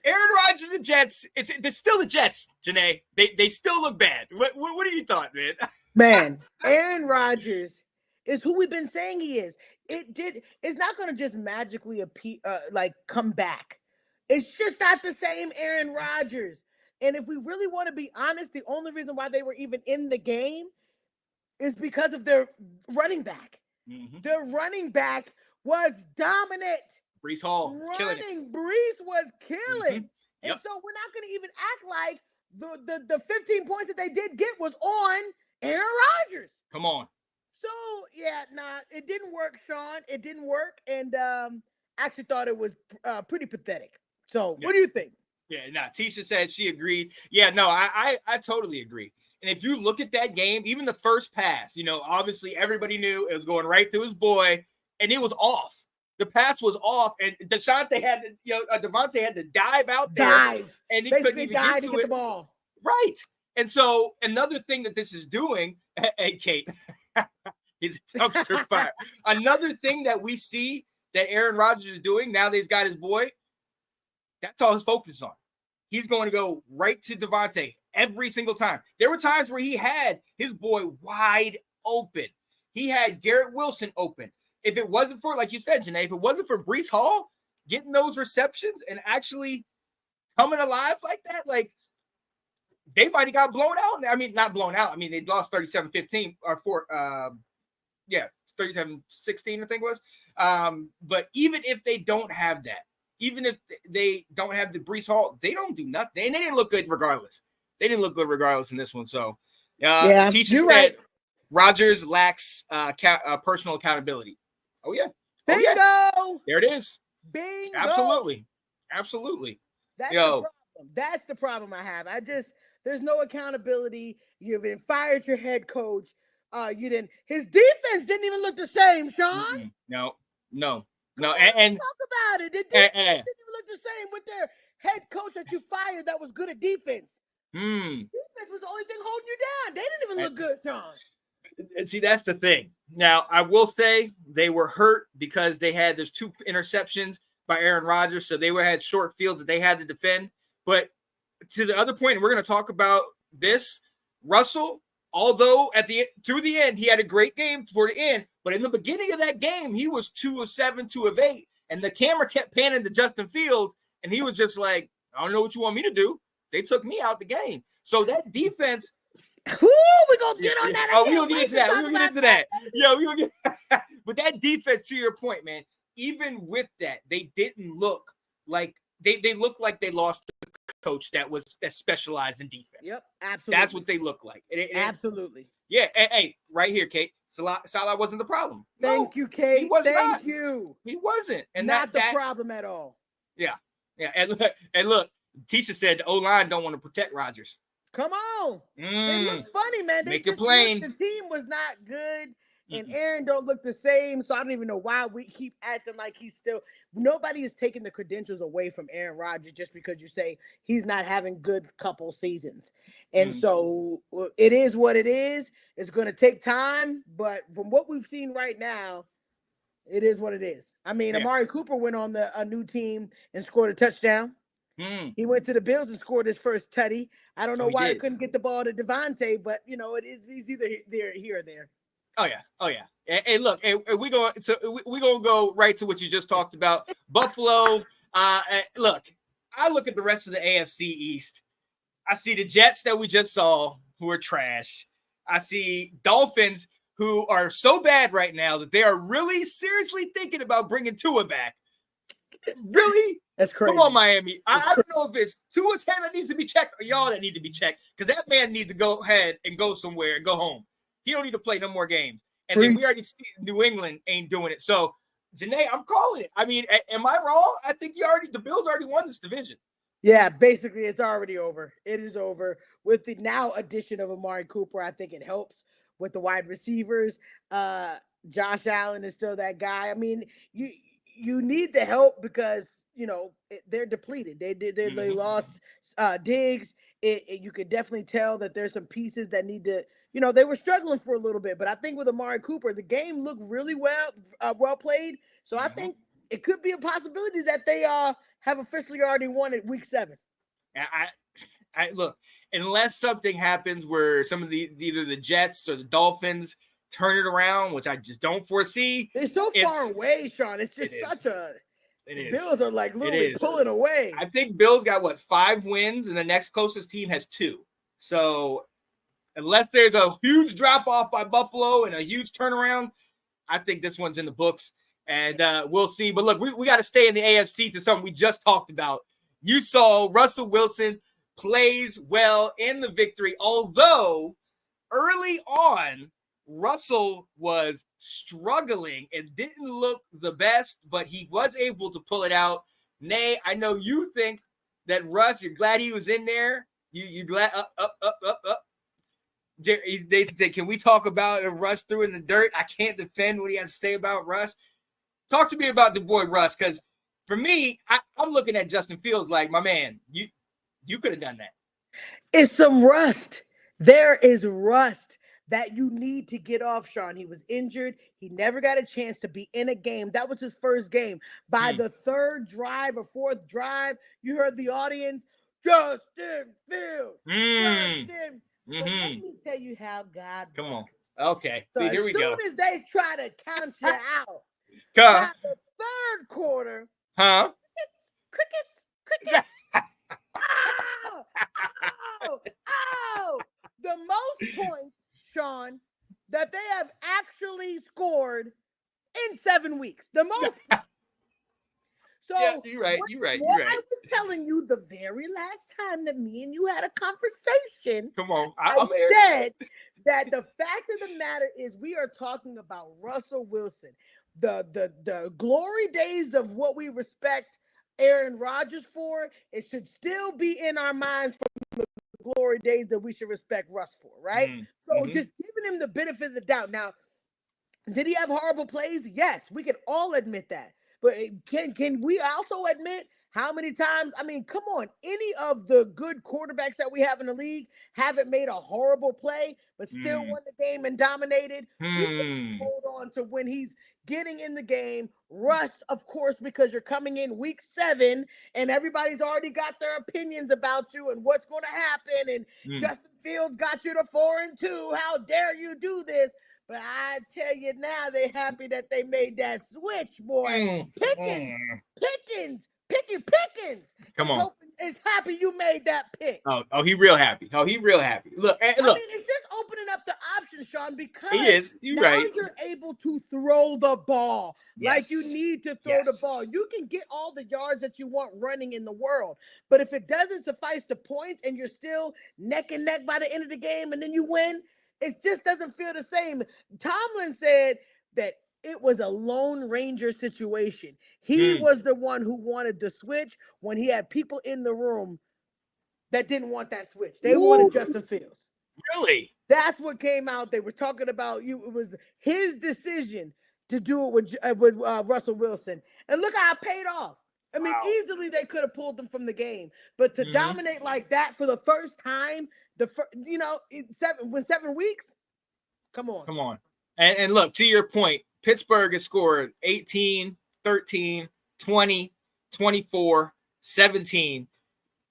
Aaron Rodgers and the Jets, it's still the Jets, Janae. They still look bad. What do you thought, man? Man, Aaron Rodgers is who we've been saying he is. It's not going to just magically come back. It's just not the same Aaron Rodgers. And if we really want to be honest, the only reason why they were even in the game is because of their running back. Mm-hmm. Their running back was dominant. Breece Hall running. Breece was killing. Mm-hmm. Yep. And so we're not going to even act like the 15 points that they did get was on Aaron Rodgers. Come on. So, it didn't work, Sean. It didn't work. And actually thought it was pretty pathetic. So, what do you think? Yeah, Tisha said she agreed. Yeah, no, I totally agree. And if you look at that game, even the first pass, obviously everybody knew it was going right through his boy, and it was off. The pass was off, and Devontae had to dive out there. And he couldn't even get to the ball. Right. And so another thing that this is doing, hey, Kate, he's a dumpster fire. Another thing that we see that Aaron Rodgers is doing now that he's got his boy, that's all his focus is on. He's going to go right to Devontae every single time. There were times where he had his boy wide open. He had Garrett Wilson open. If it wasn't for, like you said, Janae, if it wasn't for Breece Hall getting those receptions and actually coming alive like that, like they might have got blown out. I mean, not blown out. I mean, they lost 37-15 or 37-16, I think it was. But even if they don't have that, even if they don't have the Breece Hall, they don't do nothing. And they didn't look good regardless. They didn't look good regardless in this one. So, Teacher said right. Rodgers lacks personal accountability. Oh, yeah. Bingo! Oh, yeah. There it is. Bingo! Absolutely. That's the problem. That's the problem I have. There's no accountability. You've been fired your head coach. His defense didn't even look the same, Sean. No. And talk about it. The defense didn't even look the same with their head coach that you fired that was good at defense. Defense was the only thing holding you down. They didn't even look good, Sean. And see, that's the thing. Now, I will say they were hurt because there's 2 interceptions by Aaron Rodgers, so they had short fields that they had to defend. But to the other point, and we're going to talk about this, Russell, although through the end, he had a great game toward the end, but in the beginning of that game, he was 2 of 7, 2 of 8, and the camera kept panning to Justin Fields, and he was just like, I don't know what you want me to do. They took me out the game. So that defense Who we gonna get on that? Oh, we gonna get into that. We gonna get into that. Yeah, we gonna get. But that defense, to your point, man. Even with that, they didn't look like they looked like they lost the coach that specialized in defense. Yep, absolutely. That's what they look like. Absolutely. Yeah, hey, right here, Kate. Salah wasn't the problem. Thank you, Kate. He was Thank not. you. He wasn't, and not the problem at all. Yeah, and look, Tisha said the O-line don't want to protect Rodgers. Come on, they look funny, man. They Make it plain. The team was not good, and Aaron don't look the same. So I don't even know why we keep acting like he's still. Nobody is taking the credentials away from Aaron Rodgers just because you say he's not having good couple seasons. And so it is what it is. It's going to take time, but from what we've seen right now, it is what it is. I mean, Amari Cooper went on a new team and scored a touchdown. He went to the Bills and scored his first tutty. I don't know why he couldn't get the ball to Devontae, but he's either here or there. Oh yeah. Hey, look, we're gonna go right to what you just talked about. Buffalo. Look, I look at the rest of the AFC East. I see the Jets that we just saw, who are trash. I see Dolphins, who are so bad right now that they are really seriously thinking about bringing Tua back. Really? That's crazy. Come on, Miami. I don't know if it's Tua's head that needs to be checked or y'all that need to be checked, because that man needs to go ahead and go somewhere and go home. He don't need to play no more games. And then we already see New England ain't doing it. So, Janae, I'm calling it. I mean, am I wrong? I think the Bills already won this division. Yeah, basically, it's already over. It is over. With the now addition of Amari Cooper, I think it helps with the wide receivers. Josh Allen is still that guy. I mean, you need the help because, they're depleted. They lost Diggs. You could definitely tell that there's some pieces that need to, they were struggling for a little bit. But I think with Amari Cooper, the game looked really well played. So I think it could be a possibility that they have officially already won it week 7. I look, unless something happens where some of either the Jets or the Dolphins turn it around, which I just don't foresee. They're so far away, Sean. It's just Bills are like literally pulling away. I think Bills got 5 wins, and the next closest team has 2. So unless there's a huge drop off by Buffalo and a huge turnaround, I think this one's in the books. And we'll see. But look, we got to stay in the AFC to something we just talked about. You saw Russell Wilson plays well in the victory, although early on, Russell was struggling and didn't look the best, but he was able to pull it out. Nay, I know you think that Russ, you're glad he was in there. You glad up. They say, can we talk about Russ threw in the dirt? I can't defend what he has to say about Russ. Talk to me about the boy Russ, because for me, I'm looking at Justin Fields like, my man, you could have done that. It's some rust. There is rust that you need to get off, Sean. He was injured. He never got a chance to be in a game. That was his first game. By the 3rd drive or 4th drive, you heard the audience, Justin Fields. Justin. But let me tell you how God works. Come on. Okay. So here we go. As soon as they try to count you out, by the 3rd quarter, crickets. The most points, Sean, that they have actually scored in 7 weeks. The most. So yeah, you're right. I was telling you the very last time that me and you had a conversation. Come on, I said that the fact of the matter is we are talking about Russell Wilson, the glory days of what we respect Aaron Rodgers for. It should still be in our minds from the glory days that we should respect Russ for, right? So just giving him the benefit of the doubt. Now, did he have horrible plays? Yes, we can all admit that. But can we also admit how many times? I mean, come on. Any of the good quarterbacks that we have in the league haven't made a horrible play, but still won the game and dominated. We can hold on to when he's getting in the game. Rust, of course, because you're coming in week 7 and everybody's already got their opinions about you and what's going to happen. And Justin Fields got you to 4-2. How dare you do this? But I tell you now, they're happy that they made that switch, boy. Pickens Pickens. Come on. Is happy you made that pick. Oh, he real happy. Oh, he real happy. Look, I mean, it's just opening up the options, Sean, because he is. You're now right. you're able to throw the ball like you Yes. need to throw the ball. You can get all the yards that you want running in the world, but if it doesn't suffice the points and you're still neck and neck by the end of the game and then you win, it just doesn't feel the same. Tomlin said that it was a Lone Ranger situation. He was the one who wanted the switch when he had people in the room that didn't want that switch. They wanted Justin Fields. Really? That's what came out. They were talking about it was his decision to do it with Russell Wilson. And look how it paid off. I mean, easily they could have pulled him from the game. But to dominate like that for the first time, 7 weeks? Come on. Come on. And look, to your point, Pittsburgh has scored 18, 13, 20, 24, 17.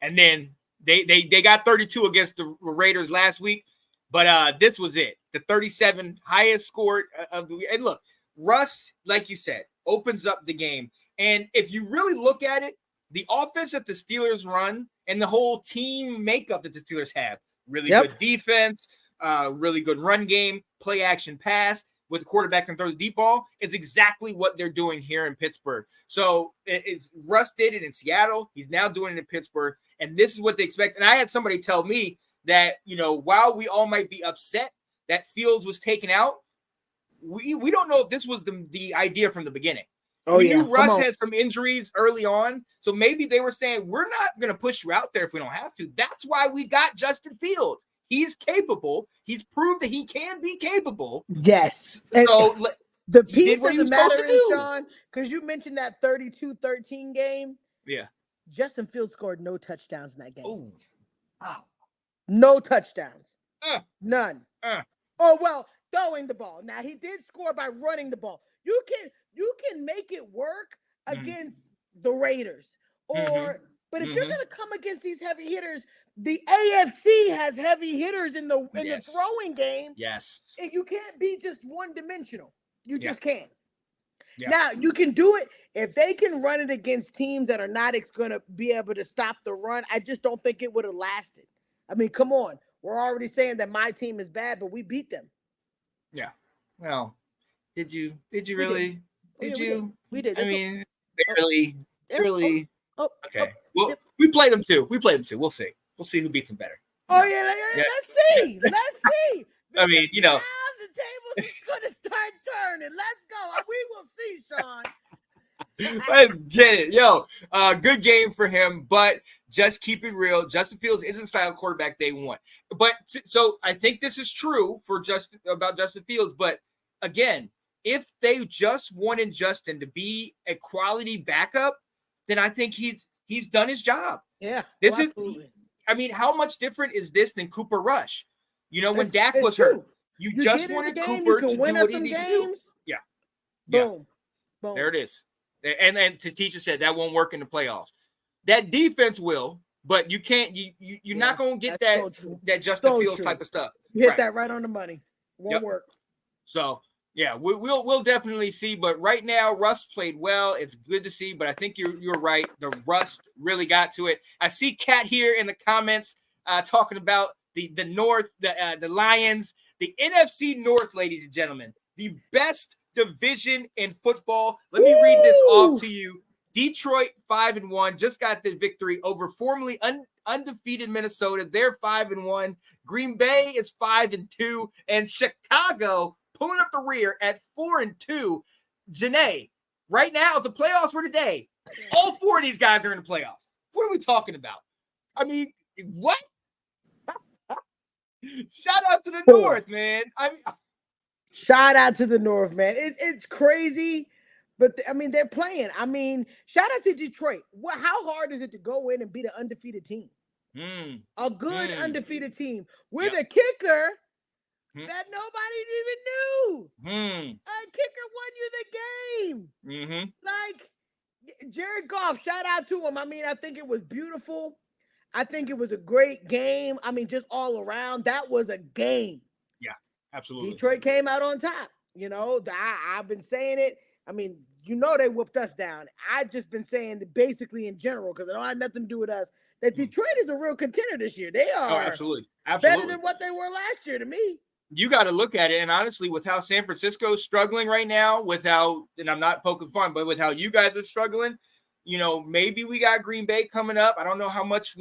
And then they got 32 against the Raiders last week, but this was it. The 37 highest score of the. And look, Russ, like you said, opens up the game. And if you really look at it, the offense that the Steelers run and the whole team makeup that the Steelers have, really good defense, really good run game, play action pass with the quarterback and throw the deep ball is exactly what they're doing here in Pittsburgh. So Russ did it in Seattle. He's now doing it in Pittsburgh. And this is what they expect. And I had somebody tell me that, while we all might be upset that Fields was taken out, we don't know if this was the idea from the beginning. We knew Russ had some injuries early on. So maybe they were saying, we're not going to push you out there if we don't have to. That's why we got Justin Fields. He's capable. He's proved that he can be capable. Yes. So the piece of the matter is, Sean, because you mentioned that 32-13 game. Yeah. Justin Fields scored no touchdowns in that game. Oh, wow. No touchdowns. None. Oh, well, throwing the ball. Now, he did score by running the ball. You can make it work against the Raiders. But if you're going to come against these heavy hitters, the AFC has heavy hitters in the throwing game. Yes. And you can't be just one-dimensional. You just can't. Yeah. Now, you can do it if they can run it against teams that are not going to be able to stop the run. I just don't think it would have lasted. I mean, come on. We're already saying that my team is bad, but we beat them. Yeah. Well, did you really? Did you? We did. I mean, really. Okay. Well, yep. we played them too. We'll see. We'll see who beats them better. Oh, yeah. Let's see. Let's see. I mean, now the tables is going to start turning. Let's go. We will see, Sean. Let's get it. Yo, good game for him, but just keep it real. Justin Fields isn't the style quarterback they want. But so I think this is true about Justin Fields. But again, if they just wanted Justin to be a quality backup, then I think he's done his job. Yeah. This is. I mean, how much different is this than Cooper Rush? When Dak was hurt, you just wanted Cooper to do what he needed to do. Yeah. Boom. There it is. And then Tisha said that won't work in the playoffs. That defense will, but you can't. You're not going to get that Justin Fields type of stuff. You hit that right on the money. Won't work. So yeah, we'll definitely see. But right now, Russ played well. It's good to see. But I think you're right. The rust really got to it. I see Kat here in the comments talking about the North, the Lions, the NFC North, ladies and gentlemen, the best division in football. Let me read this off to you. Detroit 5-1 just got the victory over formerly undefeated Minnesota. They're 5-1. Green Bay is 5-2, and Chicago pulling up the rear at 4-2. Janae, right now, if the playoffs were today, all four of these guys are in the playoffs. What are we talking about? I mean, what? Shout out to the North, man. Shout out to the North, man. It's crazy, but I mean, they're playing. I mean, shout out to Detroit. How hard is it to go in and beat an undefeated team? A good undefeated team with a kicker that nobody even knew. A kicker won you the game. Like Jared Goff, shout out to him. I mean, I think it was beautiful. I think it was a great game. I mean, just all around, that was a game. Yeah, absolutely. Detroit came out on top. I've been saying it. I mean, they whooped us down. I've just been saying that basically in general, because it don't have nothing to do with us, that Detroit is a real contender this year. They are absolutely. better than what they were last year to me. You got to look at it. And honestly, with how San Francisco is struggling right now, and I'm not poking fun, but with how you guys are struggling, maybe we got Green Bay coming up. I don't know how much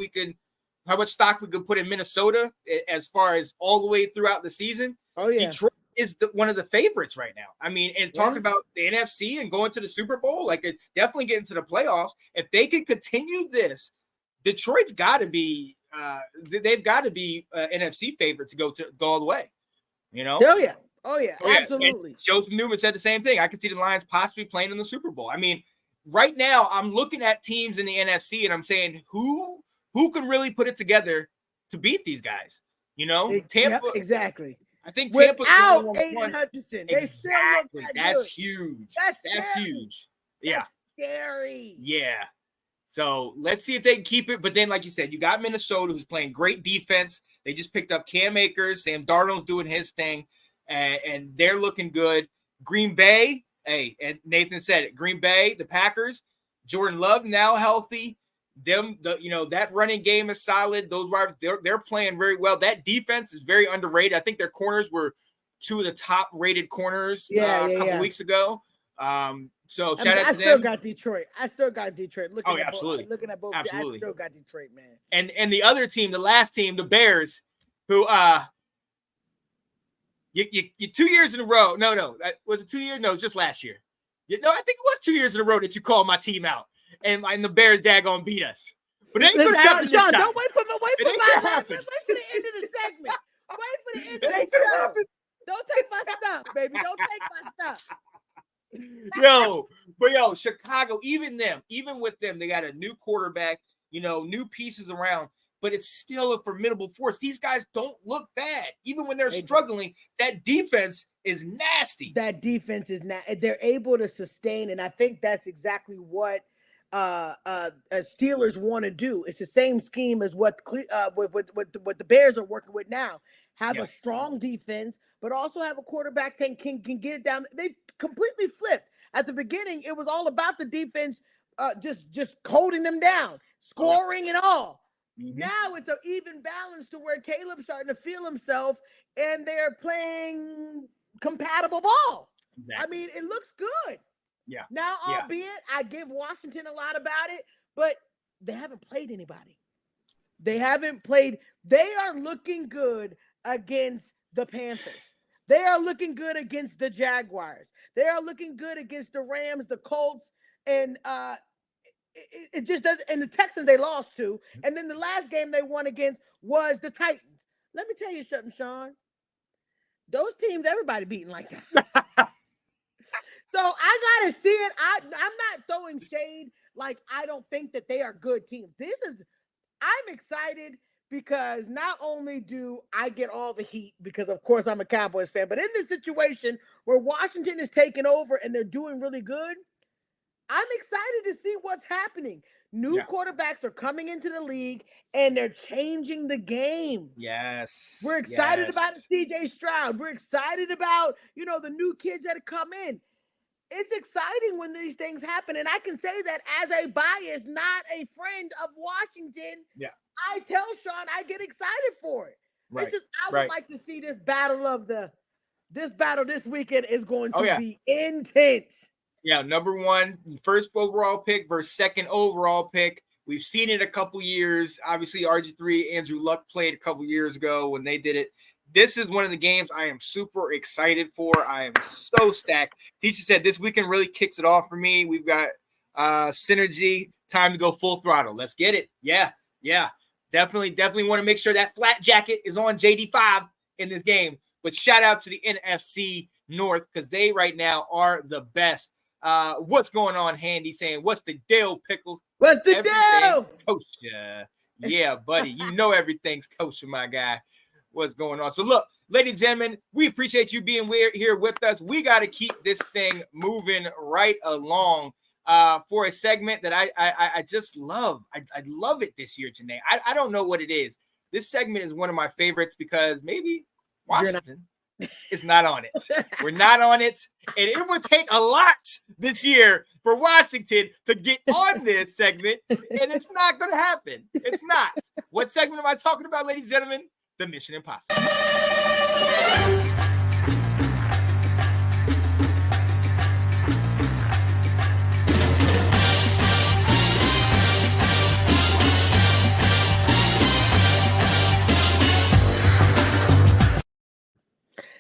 stock we could put in Minnesota as far as all the way throughout the season. Oh, yeah. Detroit is one of the favorites right now. I mean, and talking about the NFC and going to the Super Bowl, definitely getting to the playoffs. If they can continue this, Detroit's got to be, they've got to be NFC favorite to go all the way. Oh yeah, absolutely. And Joseph Newman said the same thing. I could see the Lions possibly playing in the Super Bowl. I mean, right now I'm looking at teams in the NFC and I'm saying who can really put it together to beat these guys. Tampa, exactly. I think Tampa without Aiden Hutchinson, exactly. That's good. huge. That's huge. Yeah, that's scary. Yeah. So let's see if they can keep it. But then, like you said, you got Minnesota, who's playing great defense. They just picked up Cam Akers. Sam Darnold's doing his thing, and they're looking good. Green Bay, and Nathan said it. Green Bay, the Packers, Jordan Love now healthy. That running game is solid. Those wide, they're playing very well. That defense is very underrated. I think their corners were two of the top rated corners a couple weeks ago. So shout out to them. I still got Detroit. Absolutely. Looking at both. Absolutely. I still got Detroit, man. And the other team, the last team, the Bears, who you 2 years in a row. No, was it 2 years? No, it was just last year. I think it was 2 years in a row that you called my team out, and the Bears daggone beat us. But it ain't gonna happen this time. Don't wait for the end of the segment. Wait for the end of the show. Don't take my stuff, baby. Don't take my stuff. Chicago, even with them, they got a new quarterback, new pieces around, but it's still a formidable force. These guys don't look bad. Even when they're struggling, that defense is nasty. They're able to sustain, and I think that's exactly what Steelers want to do. It's the same scheme as what the Bears are working with now. Have a strong defense, but also have a quarterback that can get it down. They completely flipped. At the beginning, it was all about the defense just holding them down, scoring and all. Mm-hmm. Now it's an even balance to where Caleb's starting to feel himself, and they're playing compatible ball. Exactly. I mean, it looks good. Yeah. Now, albeit I give Washington a lot about it, but they haven't played anybody. They are looking good against the Panthers. They are looking good against the Jaguars. They are looking good against the Rams, the Colts, and it just doesn't. And the Texans they lost to, and then the last game they won against was the Titans. Let me tell you something, Sean. Those teams, everybody beating like that. So I gotta see it. I'm not throwing shade. Like, I don't think that they are good teams. I'm excited because not only do I get all the heat because, of course, I'm a Cowboys fan, but in this situation where Washington is taking over and they're doing really good, I'm excited to see what's happening. New quarterbacks are coming into the league and they're changing the game. Yes. We're excited about CJ Stroud. We're excited about, the new kids that have come in. It's exciting when these things happen. And I can say that as a bias, not a friend of Washington. Yeah. I tell Sean I get excited for it. Right. It's just I would like to see this battle this weekend is going to be intense. Yeah, number one, first overall pick versus second overall pick. We've seen it a couple years. Obviously, RG3, Andrew Luck played a couple years ago when they did it. This is one of the games I am super excited for. I am so stacked. Teacher said this weekend really kicks it off for me. We've got synergy, time to go full throttle. Let's get it. Yeah. Definitely want to make sure that flat jacket is on JD5 in this game. But shout out to the NFC North because they right now are the best. What's going on, Handy? Saying, what's the deal, Pickles? What's the deal? Kosher. Yeah, buddy. You know everything's kosher, my guy. What's going on? So look, ladies and gentlemen, we appreciate you being here with us. We got to keep this thing moving right along for a segment that I just love. I love it this year, Janae. I don't know what it is. This segment is one of my favorites because maybe Washington is not on it. We're not on it. And it would take a lot this year for Washington to get on this segment, and it's not going to happen. It's not. What segment am I talking about, ladies and gentlemen? The Mission Impossible.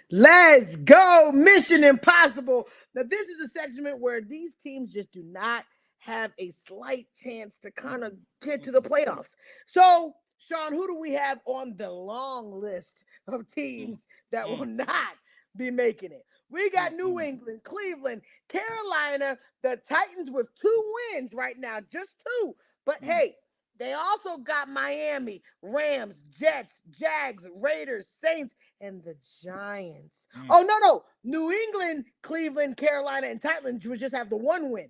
Let's go. Mission Impossible. Now, this is a segment where these teams just do not have a slight chance to kind of get to the playoffs. So, Sean, who do we have on the long list of teams that will not be making it? We got New England, Cleveland, Carolina, the Titans with 2 wins right now, just 2. But hey, they also got Miami, Rams, Jets, Jags, Raiders, Saints, and the Giants. Oh, no. New England, Cleveland, Carolina, and Titans would just have the 1 win.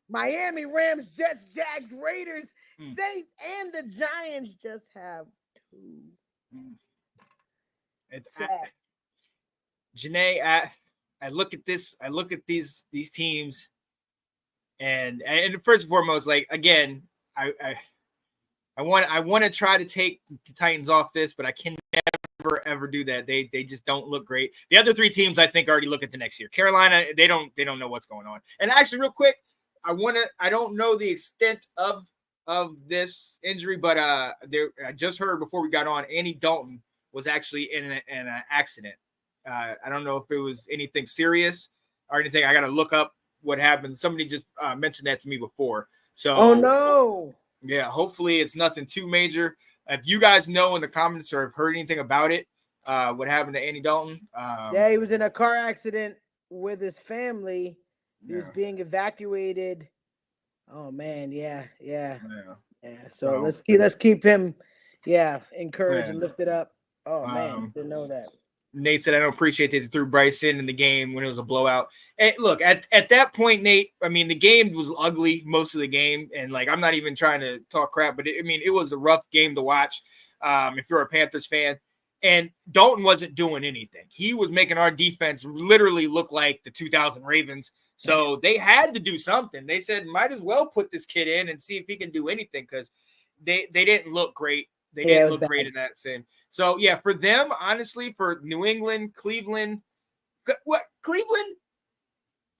Miami, Rams, Jets, Jags, Raiders, Saints, and the Giants just have 2. Janae, I look at this. I look at these teams, and first and foremost, like again, I want to try to take the Titans off this, but I can never ever do that. They just don't look great. The other 3 teams I think already look at the next year. Carolina, they don't know what's going on. And actually, real quick, I don't know the extent of this injury, but I just heard before we got on, Andy Dalton was actually in an accident. I don't know if it was anything serious or anything. I got to look up what happened. Somebody just mentioned that to me before. So, oh no. Yeah, hopefully it's nothing too major. If you guys know in the comments or have heard anything about it, what happened to Andy Dalton? Yeah, he was in a car accident with his family. He was being evacuated. Oh man, yeah. So let's keep him, encouraged and lifted up. Oh man, didn't know that. Nate said, I don't appreciate that they threw Bryce in the game when it was a blowout. And look, at that point, Nate, I mean, the game was ugly most of the game. And, like, I'm not even trying to talk crap, but, it was a rough game to watch if you're a Panthers fan. And Dalton wasn't doing anything. He was making our defense literally look like the 2000 Ravens. So they had to do something. They said, might as well put this kid in and see if he can do anything because they didn't look great. They didn't look great in that same. So, yeah, for them, honestly, for New England, Cleveland,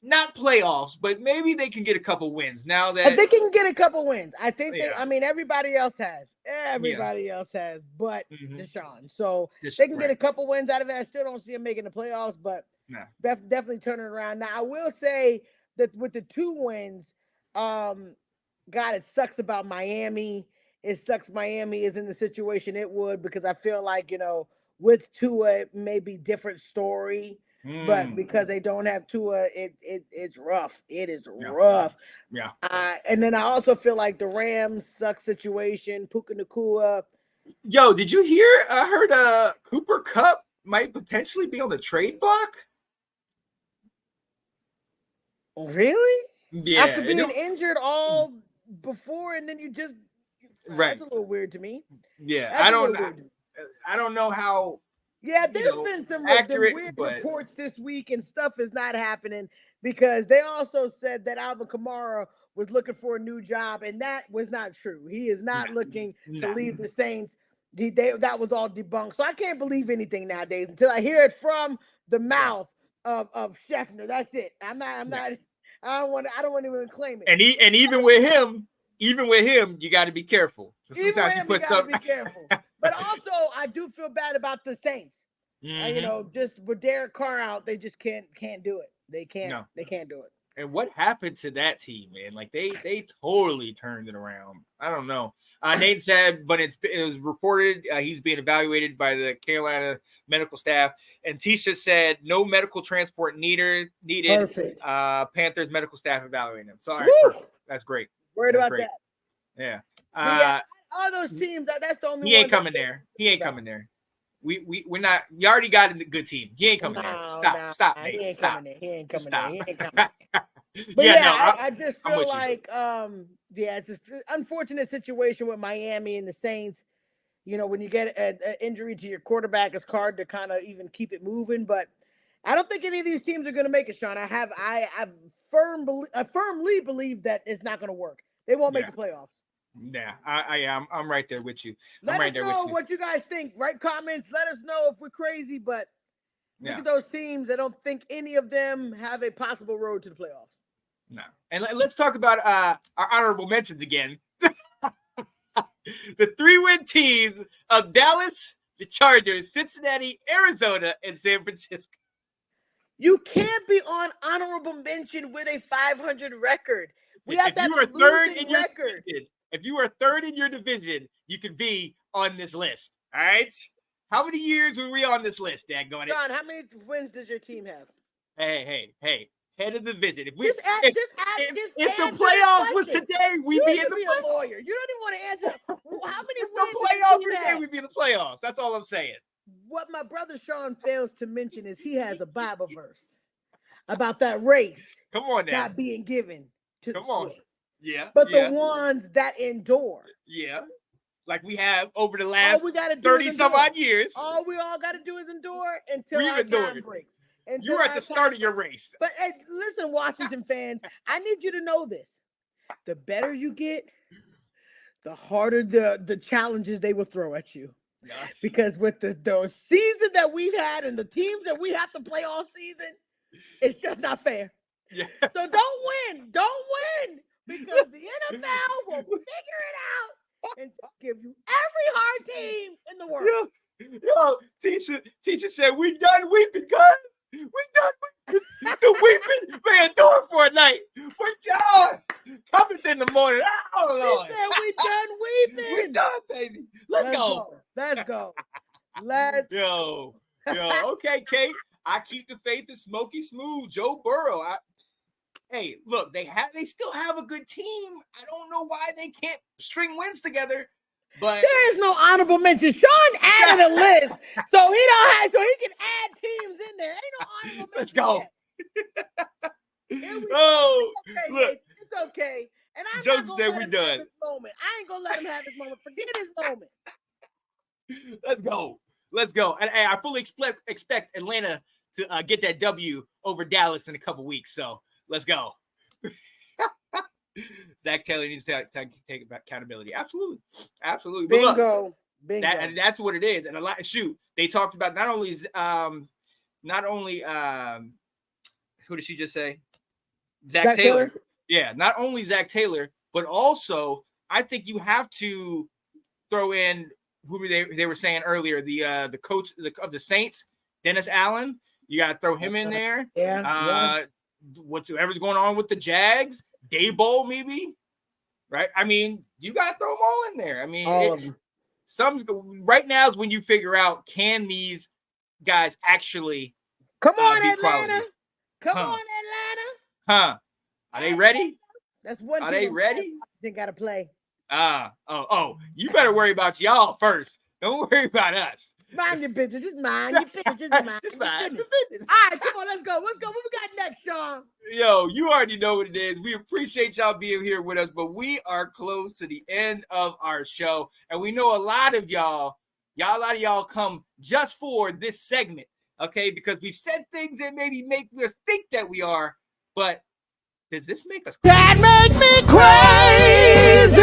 not playoffs, but maybe they can get a couple wins now that they can get a couple wins. I think everybody else has. Everybody else has, but Deshaun. So they can get a couple wins out of it. I still don't see them making the playoffs, but definitely turning around. Now, I will say that with the 2 wins, God, it sucks about Miami. It sucks Miami is in the situation it would because I feel like, with Tua, it may be different story. But because they don't have Tua, it's rough. It is rough. Yeah. And then I also feel like the Rams suck situation. Puka Nacua. Yo, did you hear? I heard Cooper Kupp might potentially be on the trade block. Really? Yeah. After being injured all before, and then you just that's a little weird to me. Yeah, I don't know how. Yeah, there's been some weird reports this week, and stuff is not happening because they also said that Alvin Kamara was looking for a new job, and that was not true. He is not looking to leave the Saints. That was all debunked. So I can't believe anything nowadays until I hear it from the mouth of Scheffner. That's it. I don't want to even claim it. And even with him, you got to be careful. Sometimes you got to be careful. But also, I do feel bad about the Saints. Just with Derek Carr out, they just can't do it. They can't. No. They can't do it. And what happened to that team, man? Like they totally turned it around. I don't know. Nate said, but it was reported he's being evaluated by the Carolina medical staff. And Tisha said no medical transport needed. Perfect. Panthers medical staff evaluating him. So all right, perfect. That's great. Worried about that. Yeah. All those teams. That's the only. He ain't coming there. He ain't coming there. We're not. You already got a good team. He ain't coming there. Stop, Nate. He ain't Stop. coming there. He ain't coming Stop. there. He ain't coming there. But I just feel like, it's an unfortunate situation with Miami and the Saints. When you get an injury to your quarterback, it's hard to kind of even keep it moving. But I don't think any of these teams are going to make it, Sean. I firmly believe that it's not going to work. They won't make the playoffs. Yeah, I'm right there with you. Let us know what you guys think. Write comments. Let us know if we're crazy, but look at those teams. I don't think any of them have a possible road to the playoffs. No. And let's talk about our honorable mentions again. The 3-win teams of Dallas, the Chargers, Cincinnati, Arizona, and San Francisco. You can't be on honorable mention with a 500 record. We have that losing record. If you are third in your division, you can be on this list. All right? How many years were we on this list, Dad? John, how many wins does your team have? Hey. Head of the division. If the playoffs was today, we'd be in the playoffs. A lawyer. You don't even want to answer. How many wins? The playoffs were today, we'd be in the playoffs. That's all I'm saying. What my brother Sean fails to mention is he has a Bible verse about that race. Come on now. Not being given to the swift. Yeah. But the ones that endure. Yeah. Like we have over the last 30 some odd years. All we all got to do is endure until our time breaks. You're at the start of your race. But hey, listen, Washington fans, I need you to know this. The better you get, the harder the challenges they will throw at you. Yes. Because with the season that we've had and the teams that we have to play all season, it's just not fair. Yeah. So don't win. Because the NFL will figure it out and give you every hard team in the world. Yo, teacher said, we done weeping, guys. We done the weeping, man, do it for a night. But y'all, coming in the morning. Oh, Lord. She said we done weeping. We done, baby. Let's go. Yo, okay, Kate. I keep the faith in Smokey Smooth, Joe Burrow. Hey, look, they still have a good team. I don't know why they can't string wins together. But there is no honorable mention. Sean added a list, so he can add teams in there. Ain't no honorable mention. Let's go. Look, it's okay. And I'm Joseph not said we're done. This moment. I ain't gonna let him have this moment. Forget his moment. Let's go. And I fully expect Atlanta to get that W over Dallas in a couple weeks. So let's go. Zach Taylor needs to take accountability. Absolutely. Bingo. That's what it is. And they talked about not only who did she just say? Zach Taylor. Yeah, not only Zach Taylor, but also I think you have to throw in who they were saying earlier, the coach of the Saints, Dennis Allen. You got to throw him in there. Yeah. Whatever's going on with the Jags, Daboll maybe, right? I mean, you got to throw them all in there. I mean, right now is when you figure out, can these guys actually come on, be Atlanta? Quality? Come on, Atlanta. Huh? Are they ready? That's one. Are they ready? They got to play. You better worry about y'all first. Don't worry about us. Mind your business. Just mind your business. Just mind your business. All right, come on, let's go. What we got next, Sean? Yo, you already know what it is. We appreciate y'all being here with us, but we are close to the end of our show. And we know a lot of y'all come just for this segment, okay? Because we've said things that maybe make us think that we are, but does this make us crazy? That make me crazy.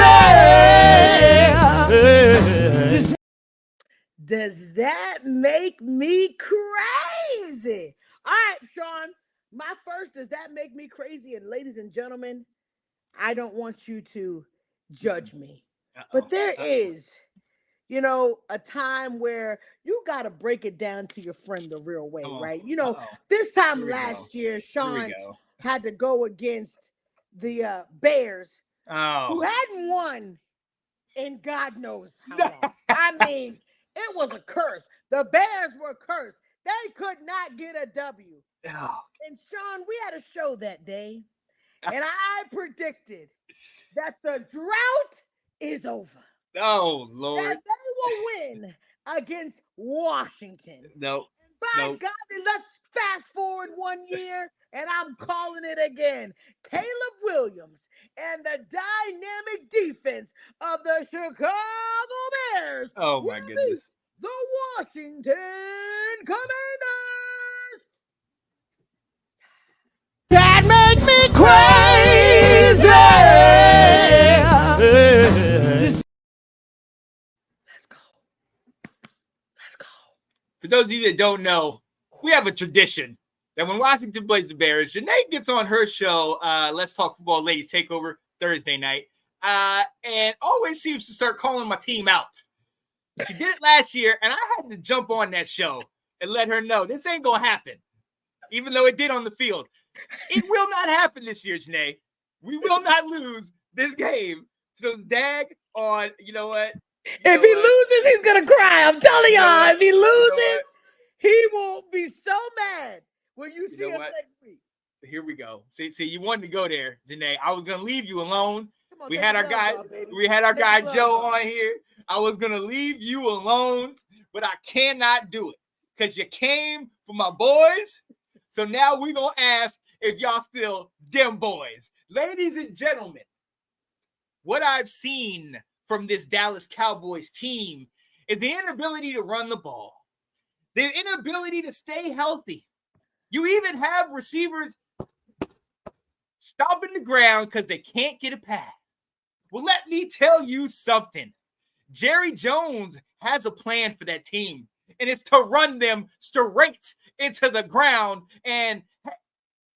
Does that make me crazy? All right, Sean, my first, does that make me crazy? And ladies and gentlemen, I don't want you to judge me. But there is, a time where you got to break it down to your friend the real way, right? This time last year, Sean had to go against the Bears, who hadn't won in God knows how long. I mean, it was a curse. The Bears were cursed. They could not get a W. Oh. And Sean, we had a show that day, and I predicted that the drought is over. Oh, Lord. That they will win against Washington. No. By God, let's fast forward 1 year, and I'm calling it again. Caleb Williams and the dynamic defense of the Chicago Bears. Oh, my goodness. The Washington Commanders. those of you that don't know, we have a tradition that when Washington plays the Bears, Janae gets on her show, Let's Talk Football Ladies Takeover Thursday night, and always seems to start calling my team out. She did it last year, and I had to jump on that show and let her know this ain't going to happen, even though it did on the field. It will not happen this year, Janae. We will not lose this game to those you know what? If he loses, he's going to cry. I'm telling y'all, if he loses, he will be so mad when you see him next week. Here we go. See, you wanted to go there, Janae. I was gonna leave you alone. On, we had our guy Joe on here. I was gonna leave you alone, but I cannot do it because you came for my boys. So now we're gonna ask if y'all still them boys. Ladies and gentlemen, what I've seen from this Dallas Cowboys team is the inability to run the ball, the inability to stay healthy. You even have receivers stomping the ground because they can't get a pass. Well, let me tell you something. Jerry Jones has a plan for that team, and it's to run them straight into the ground. And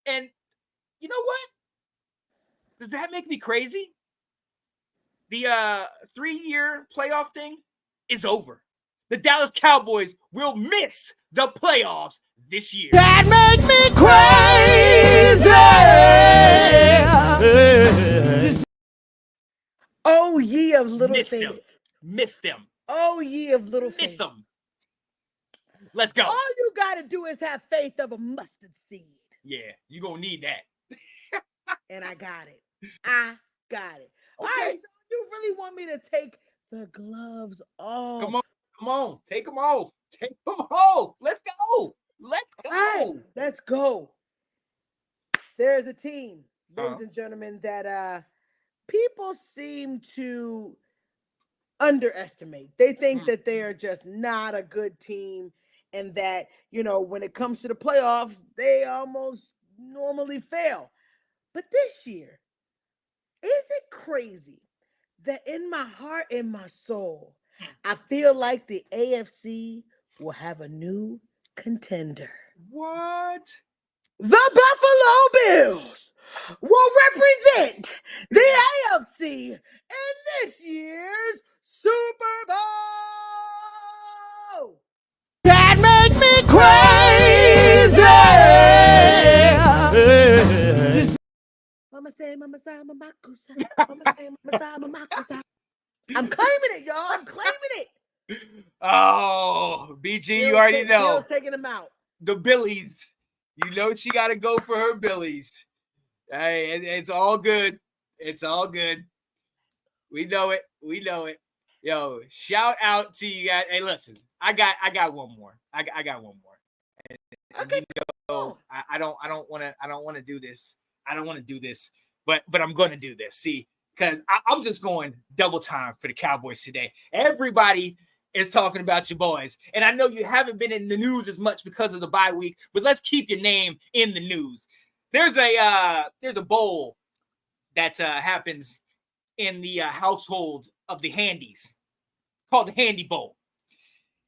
you know what? Does that make me crazy? The 3-year playoff thing is over. The Dallas Cowboys will miss the playoffs this year. That make me crazy. Oh, ye of little faith. Miss them. Oh, ye of little faith. Miss them. Let's go. All you got to do is have faith of a mustard seed. Yeah, you're going to need that. And I got it. I got it. Okay. All right, so you really want me to take the gloves off? Come on. Take them off. Take them off. Let's go. Let's go. Right, let's go. There's a team, ladies and gentlemen, that people seem to underestimate. They think that they are just not a good team, and that, when it comes to the playoffs, they almost normally fail. But this year, is it crazy that in my heart and my soul, I feel like the AFC will have a new contender? What? The Buffalo Bills will represent the AFC in this year's Super Bowl. That make me crazy. Mama say, Mama say, Mama say, Mama say. I'm claiming it, y'all. I'm claiming it. Oh, BG, you already know. Bill's taking them out. The Billies. You know she got to go for her Billies. Hey, it's all good. It's all good. We know it. We know it. Yo, shout out to you guys. Hey, listen, I got one more. I got one more. And Okay. I don't want to do this. I don't want to do this, but I'm going to do this. See, because I'm just going double time for the Cowboys today. Everybody is talking about your boys, and I know you haven't been in the news as much because of the bye week, but let's keep your name in the news. There's a bowl that happens in the household of the Handies called the Handy Bowl.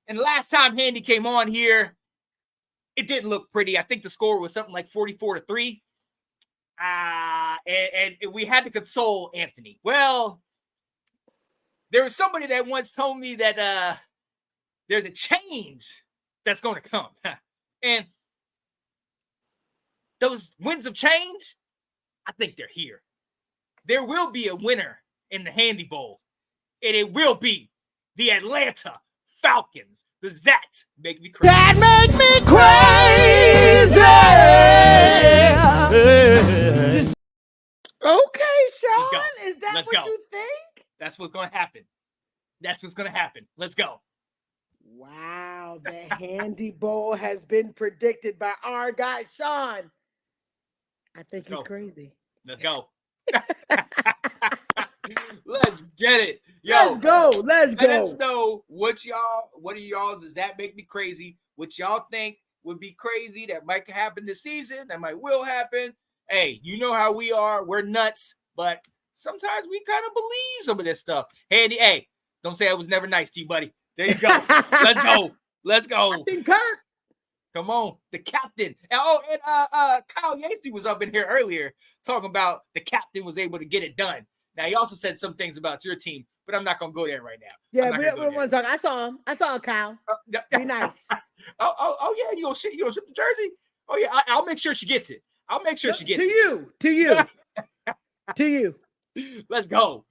And last time Handy came on here, it didn't look pretty. I think the score was something like 44-3. And we had to console Anthony. Well, there was somebody that once told me that there's a change that's going to come. And those winds of change, I think they're here. There will be a winner in the Handy Bowl, and it will be the Atlanta Falcons. Does that make me crazy? That make me crazy. Okay, Sean, is that Let's what go. you think? That's what's going to happen. That's what's going to happen. Let's go. Wow, the Handy Bowl has been predicted by our guy, Sean. I think he's crazy. Let's go. Let's get it. Yo, let's go. Let us know what are y'all, does that make me crazy? What y'all think would be crazy that might happen this season, that might will happen. Hey, you know how we are. We're nuts, but sometimes we kind of believe some of this stuff. Handy, hey, don't say I was never nice to you, buddy. There you go. Let's go. Let's go. Captain Kirk. Come on, the captain. And Kyle Yancey was up in here earlier talking about the captain was able to get it done. Now, he also said some things about your team, but I'm not going to go there right now. Yeah, we don't want to talk. I saw him. I saw Kyle. Be nice. Oh, yeah, you gonna ship the jersey? Oh, yeah, I'll make sure she gets it. I'll make sure she gets it. To you. To you. Let's go.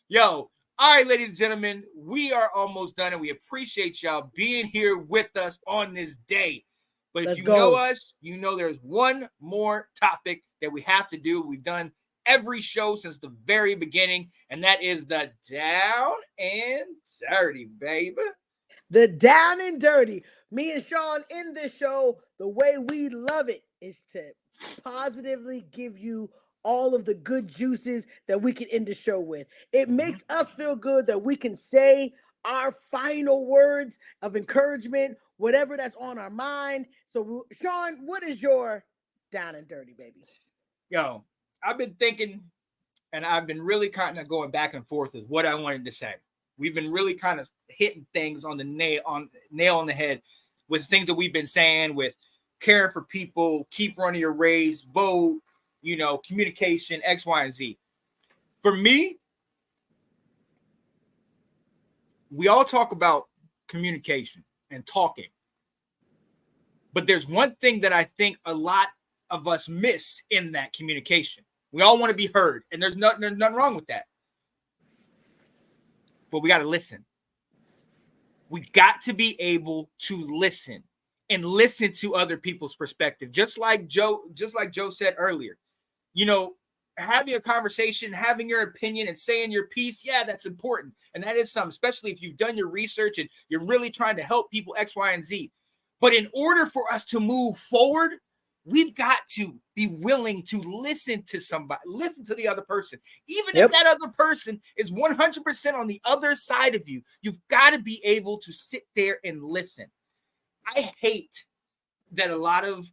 Yo, all right, ladies and gentlemen, we are almost done, and we appreciate y'all being here with us on this day. But if you know us, you know there's one more topic that we have to do. We've done every show since the very beginning, and that is the down and dirty, baby. The down and dirty. Me and Sean in this show, the way we love it is to positively give you all of the good juices that we can end the show with. It makes us feel good that we can say our final words of encouragement, whatever that's on our mind. So, Sean, what is your down and dirty, baby? Yo, I've been thinking, and I've been really kind of going back and forth with what I wanted to say. We've been really kind of hitting things on the nail on the head with things that we've been saying, with caring for people, keep running your race, vote, communication, X, Y, and Z. For me, we all talk about communication and talking. But there's one thing that I think a lot of us miss in that communication. We all want to be heard, and there's nothing wrong with that. But we got to listen. We got to be able to listen and listen to other people's perspective. Just like Joe said earlier, having a conversation, having your opinion and saying your piece. Yeah, that's important. And that is something, especially if you've done your research and you're really trying to help people X, Y, and Z. But in order for us to move forward, we've got to be willing to listen to somebody, listen to the other person. Even if that other person is 100% on the other side of you, you've got to be able to sit there and listen. I hate that a lot of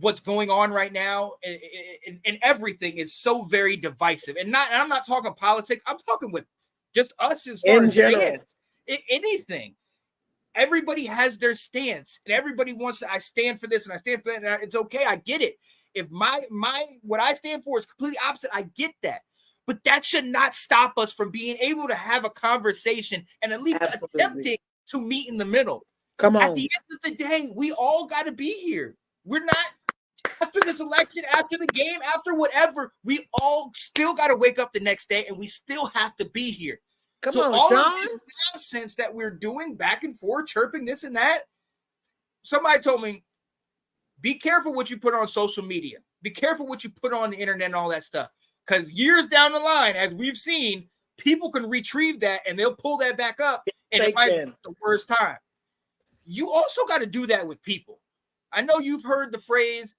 what's going on right now and everything is so very divisive. And I'm not talking politics. I'm talking with just us as far as fans. Anything. Everybody has their stance, and everybody wants to. I stand for this, and I stand for that. And it's okay. I get it. If my what I stand for is completely opposite, I get that. But that should not stop us from being able to have a conversation and at least attempting to meet in the middle. Come on. At the end of the day, we all got to be here. We're not after this election, after the game, after whatever. We all still got to wake up the next day, and we still have to be here. Come on, all Sean. of this nonsense that we're doing back and forth, chirping this and that. Somebody told me, be careful what you put on social media. Be careful what you put on the internet and all that stuff. Because years down the line, as we've seen, people can retrieve that and they'll pull that back up, and it might be the worst time. You also got to do that with people. I know you've heard the phrase,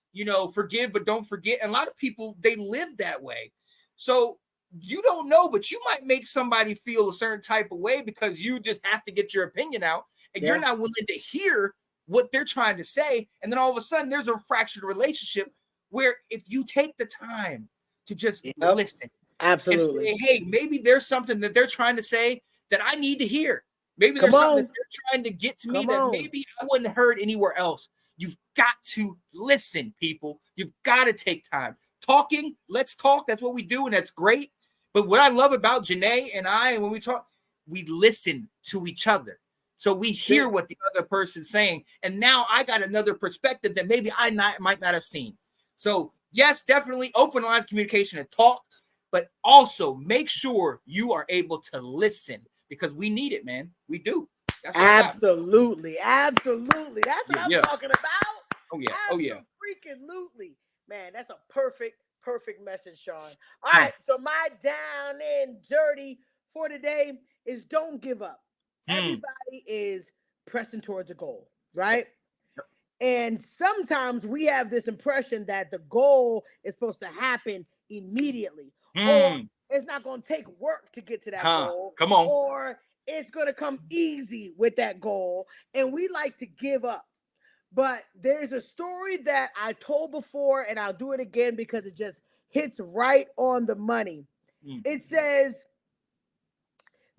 forgive but don't forget. And a lot of people, they live that way. So you don't know, but you might make somebody feel a certain type of way because you just have to get your opinion out, and you're not willing to hear what they're trying to say. And then all of a sudden there's a fractured relationship where if you take the time to just listen, absolutely, and say, hey, maybe there's something that they're trying to say that I need to hear. Maybe there's something that they're trying to get to me that maybe I wouldn't have heard anywhere else. You've got to listen, people. You've got to take time. Talking, let's talk. That's what we do, and that's great. But what I love about Janae and I, and when we talk, we listen to each other. So we hear what the other person's saying. And now I got another perspective that maybe I might not have seen. So yes, definitely open lines of communication and talk, but also make sure you are able to listen because we need it, man. We do. That's absolutely. That's what I'm talking about. Oh yeah. Freaking lootly. Man, that's a perfect message, Sean. All right, so my down and dirty for today is don't give up. Everybody is pressing towards a goal, right? And sometimes we have this impression that the goal is supposed to happen immediately, or it's not going to take work to get to that goal. Come on. Or it's going to come easy with that goal, and we like to give up. But there's a story that I told before, and I'll do it again because it just hits right on the money. It says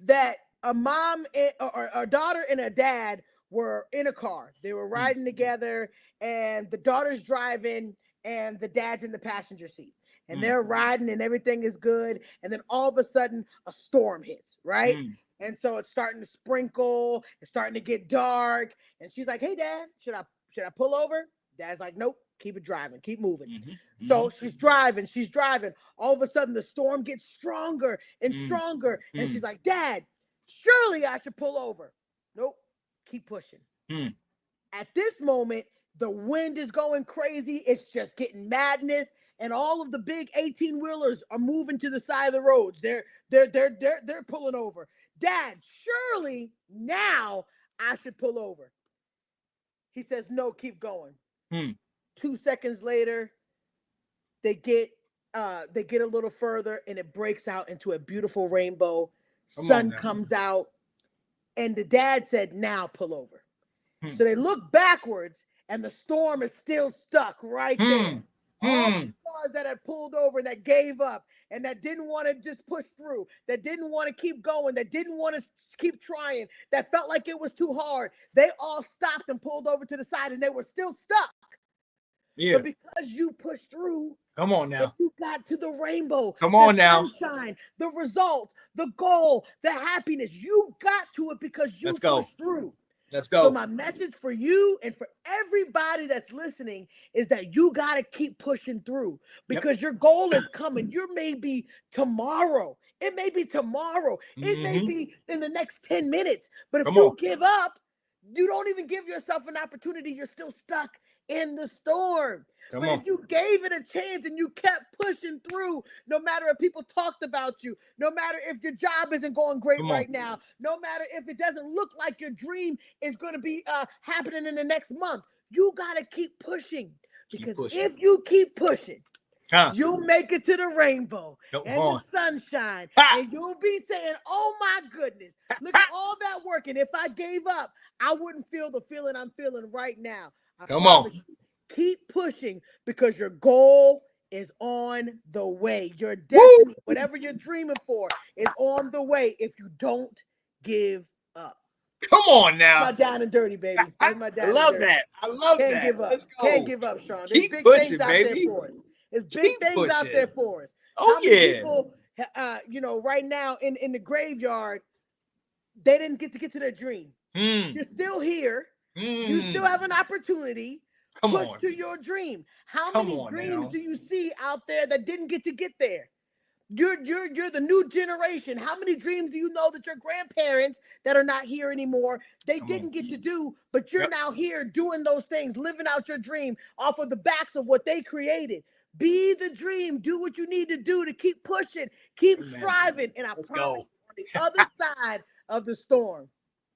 that a mom or a daughter and a dad were in a car. They were riding together, and the daughter's driving, and the dad's in the passenger seat. And they're riding, and everything is good. And then all of a sudden, a storm hits, right? And so it's starting to sprinkle. It's starting to get dark. And she's like, "Hey, Dad, should I pull over?" Dad's like, "Nope, keep it driving, keep moving." So she's driving. All of a sudden, the storm gets stronger and stronger. And she's like, "Dad, surely I should pull over." "Nope, keep pushing." At this moment, the wind is going crazy. It's just getting madness. And all of the big 18-wheelers are moving to the side of the roads. They're pulling over. "Dad, surely now I should pull over." He says, "No, keep going." 2 seconds later, they get a little further, and it breaks out into a beautiful rainbow. Sun comes out, and the dad said, "Now pull over." So they look backwards, and the storm is still stuck right there. All the cars that had pulled over, that gave up, and that didn't want to just push through, that didn't want to keep going, that didn't want to keep trying, that felt like it was too hard, they all stopped and pulled over to the side, and they were still stuck. But because you pushed through, come on now, you got to the rainbow. Come on now, sunshine, the result, the goal, the happiness. You got to it because you pushed through. Let's go. So my message for you and for everybody that's listening is that you got to keep pushing through, because your goal is coming. You may be tomorrow. It may be tomorrow. It may be in the next 10 minutes. But if you give up, you don't even give yourself an opportunity. You're still stuck in the storm. If you gave it a chance and you kept pushing through, no matter if people talked about you, no matter if your job isn't going great right now, no matter if it doesn't look like your dream is going to be happening in the next month, you got to keep pushing. Because if you keep pushing, you'll make it to the rainbow and the sunshine. And you'll be saying, "Oh my goodness, look at all that work. And if I gave up, I wouldn't feel the feeling I'm feeling right now." Come on. Keep pushing, because your goal is on the way. Your destiny, whatever you're dreaming for, is on the way if you don't give up. Come on now. My down and dirty, baby. I love that. I love Can't that. give up. Let's go. Can't give up, Sean. There's Keep big pushing, things out baby. there for us. There's big things out there for us. Oh, How many people, right now in the graveyard, they didn't get to their dream. You're still here. You still have an opportunity. Push to your dream. How many dreams do you see out there that didn't get there? You're the new generation. How many dreams do you know that your grandparents that are not here anymore, they didn't get to do, but you're now here doing those things, living out your dream off of the backs of what they created. Be the dream. Do what you need to do to keep pushing, keep striving, and I promise you, on the other side of the storm,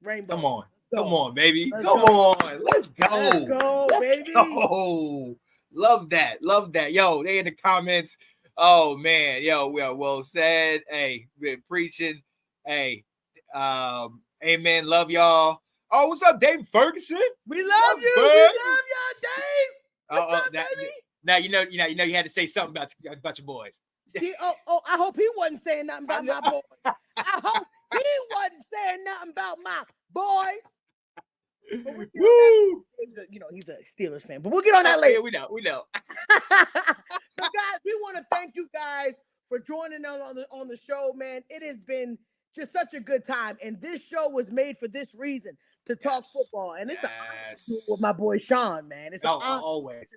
rainbow. Come on, baby. Come on. Let's go. Let's go, baby. Go. Love that. Yo, they in the comments. Oh, man. Yo, well said. Hey, been preaching. Hey, amen. Love y'all. Oh, what's up, Dave Ferguson? We love you. We love y'all, Dave. What's up, baby? Now you know you had to say something about your boys. I hope he wasn't saying nothing about my boys. I hope he wasn't saying nothing about my boys. Woo! He's a Steelers fan, but we'll get on that later. Yeah, we know. So, guys, we want to thank you guys for joining us on the show, man. It has been just such a good time, and this show was made for this reason, to talk football, and it's an honor to do it with my boy Sean, man. It's always.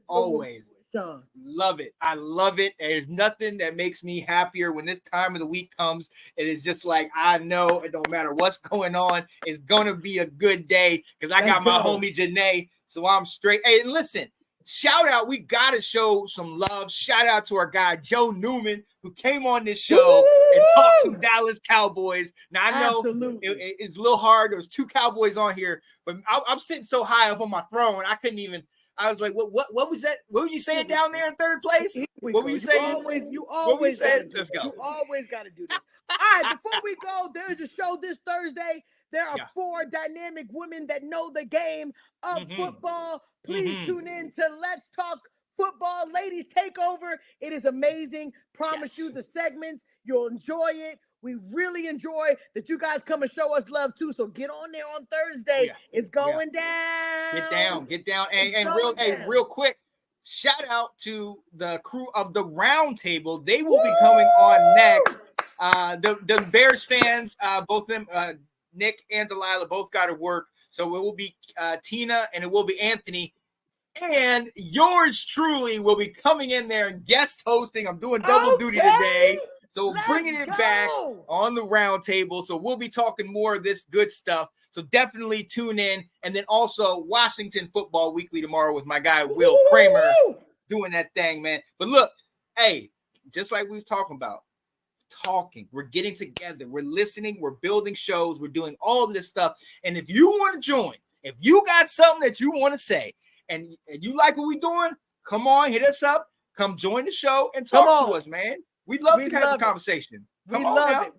Sean. Love it. I love it. There's nothing that makes me happier when this time of the week comes. It is just like, I know it don't matter what's going on. It's going to be a good day because I got my homie Janae, so I'm straight. Hey, listen, shout out. We got to show some love. Shout out to our guy, Joe Newman, who came on this show and talked some Dallas Cowboys. Now, I know it's a little hard. There was 2 Cowboys on here, but I'm sitting so high up on my throne, I couldn't even. I was like, what was that? What were you saying down there in third place? What were you saying? You always Let's go. You always got to do this. All right, before we go, there's a show this Thursday. There are 4 dynamic women that know the game of football. Please tune in to Let's Talk Football Ladies Takeover. It is amazing. Promise you the segments. You'll enjoy it. We really enjoy that you guys come and show us love too. So get on there on Thursday. It's going down. Get down. And real quick, shout out to the crew of the Round Table. They will be coming on next. The Bears fans, both of them, Nick and Delilah, both got to work. So it will be Tina and it will be Anthony. And yours truly will be coming in there and guest hosting. I'm doing double duty today. So bringing it back on the Round Table. So we'll be talking more of this good stuff. So definitely tune in. And then also Washington Football Weekly tomorrow with my guy, Will Kramer, doing that thing, man. But look, hey, just like we was talking about, we're getting together, we're listening, we're building shows, we're doing all of this stuff. And if you want to join, if you got something that you want to say and you like what we're doing, come on, hit us up, come join the show and talk to us, man. We'd love to have a conversation. We love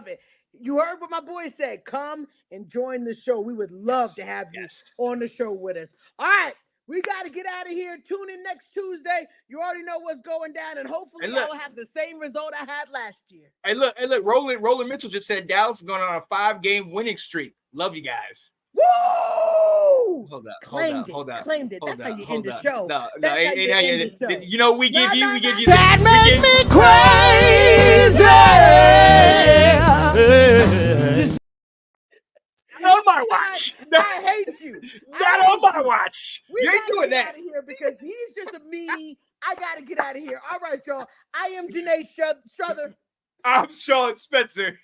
it. You heard what my boy said. Come and join the show. We would love to have you on the show with us. All right. We got to get out of here. Tune in next Tuesday. You already know what's going down, and hopefully I will have the same result I had last year. Hey, look. Roland Mitchell just said Dallas is going on a 5-game winning streak. Love you guys. Woo! Hold up. Claimed it. That's how you end the show. No, ain't how you end the show. You know, we give you. That makes me crazy. Not on my watch. I hate you. Not on my watch. You ain't doing that. Out of here because he's just a meanie. I gotta get out of here. All right, y'all. I am Janae Struther. I'm Sean Spencer.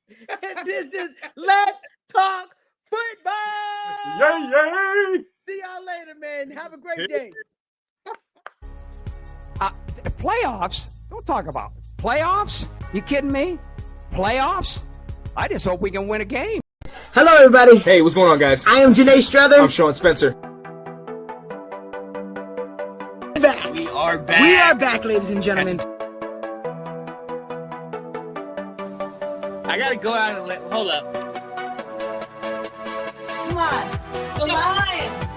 And this is Let's Talk Football. Yay! See y'all later, man. Have a great day. Playoffs? Don't talk about it. Playoffs? You kidding me? Playoffs? I just hope we can win a game. Hello, everybody. Hey, what's going on, guys? I am Janae Struther. I'm Sean Spencer. We are back. We are back, ladies and gentlemen. I gotta go out and hold up. Come on. The Lions.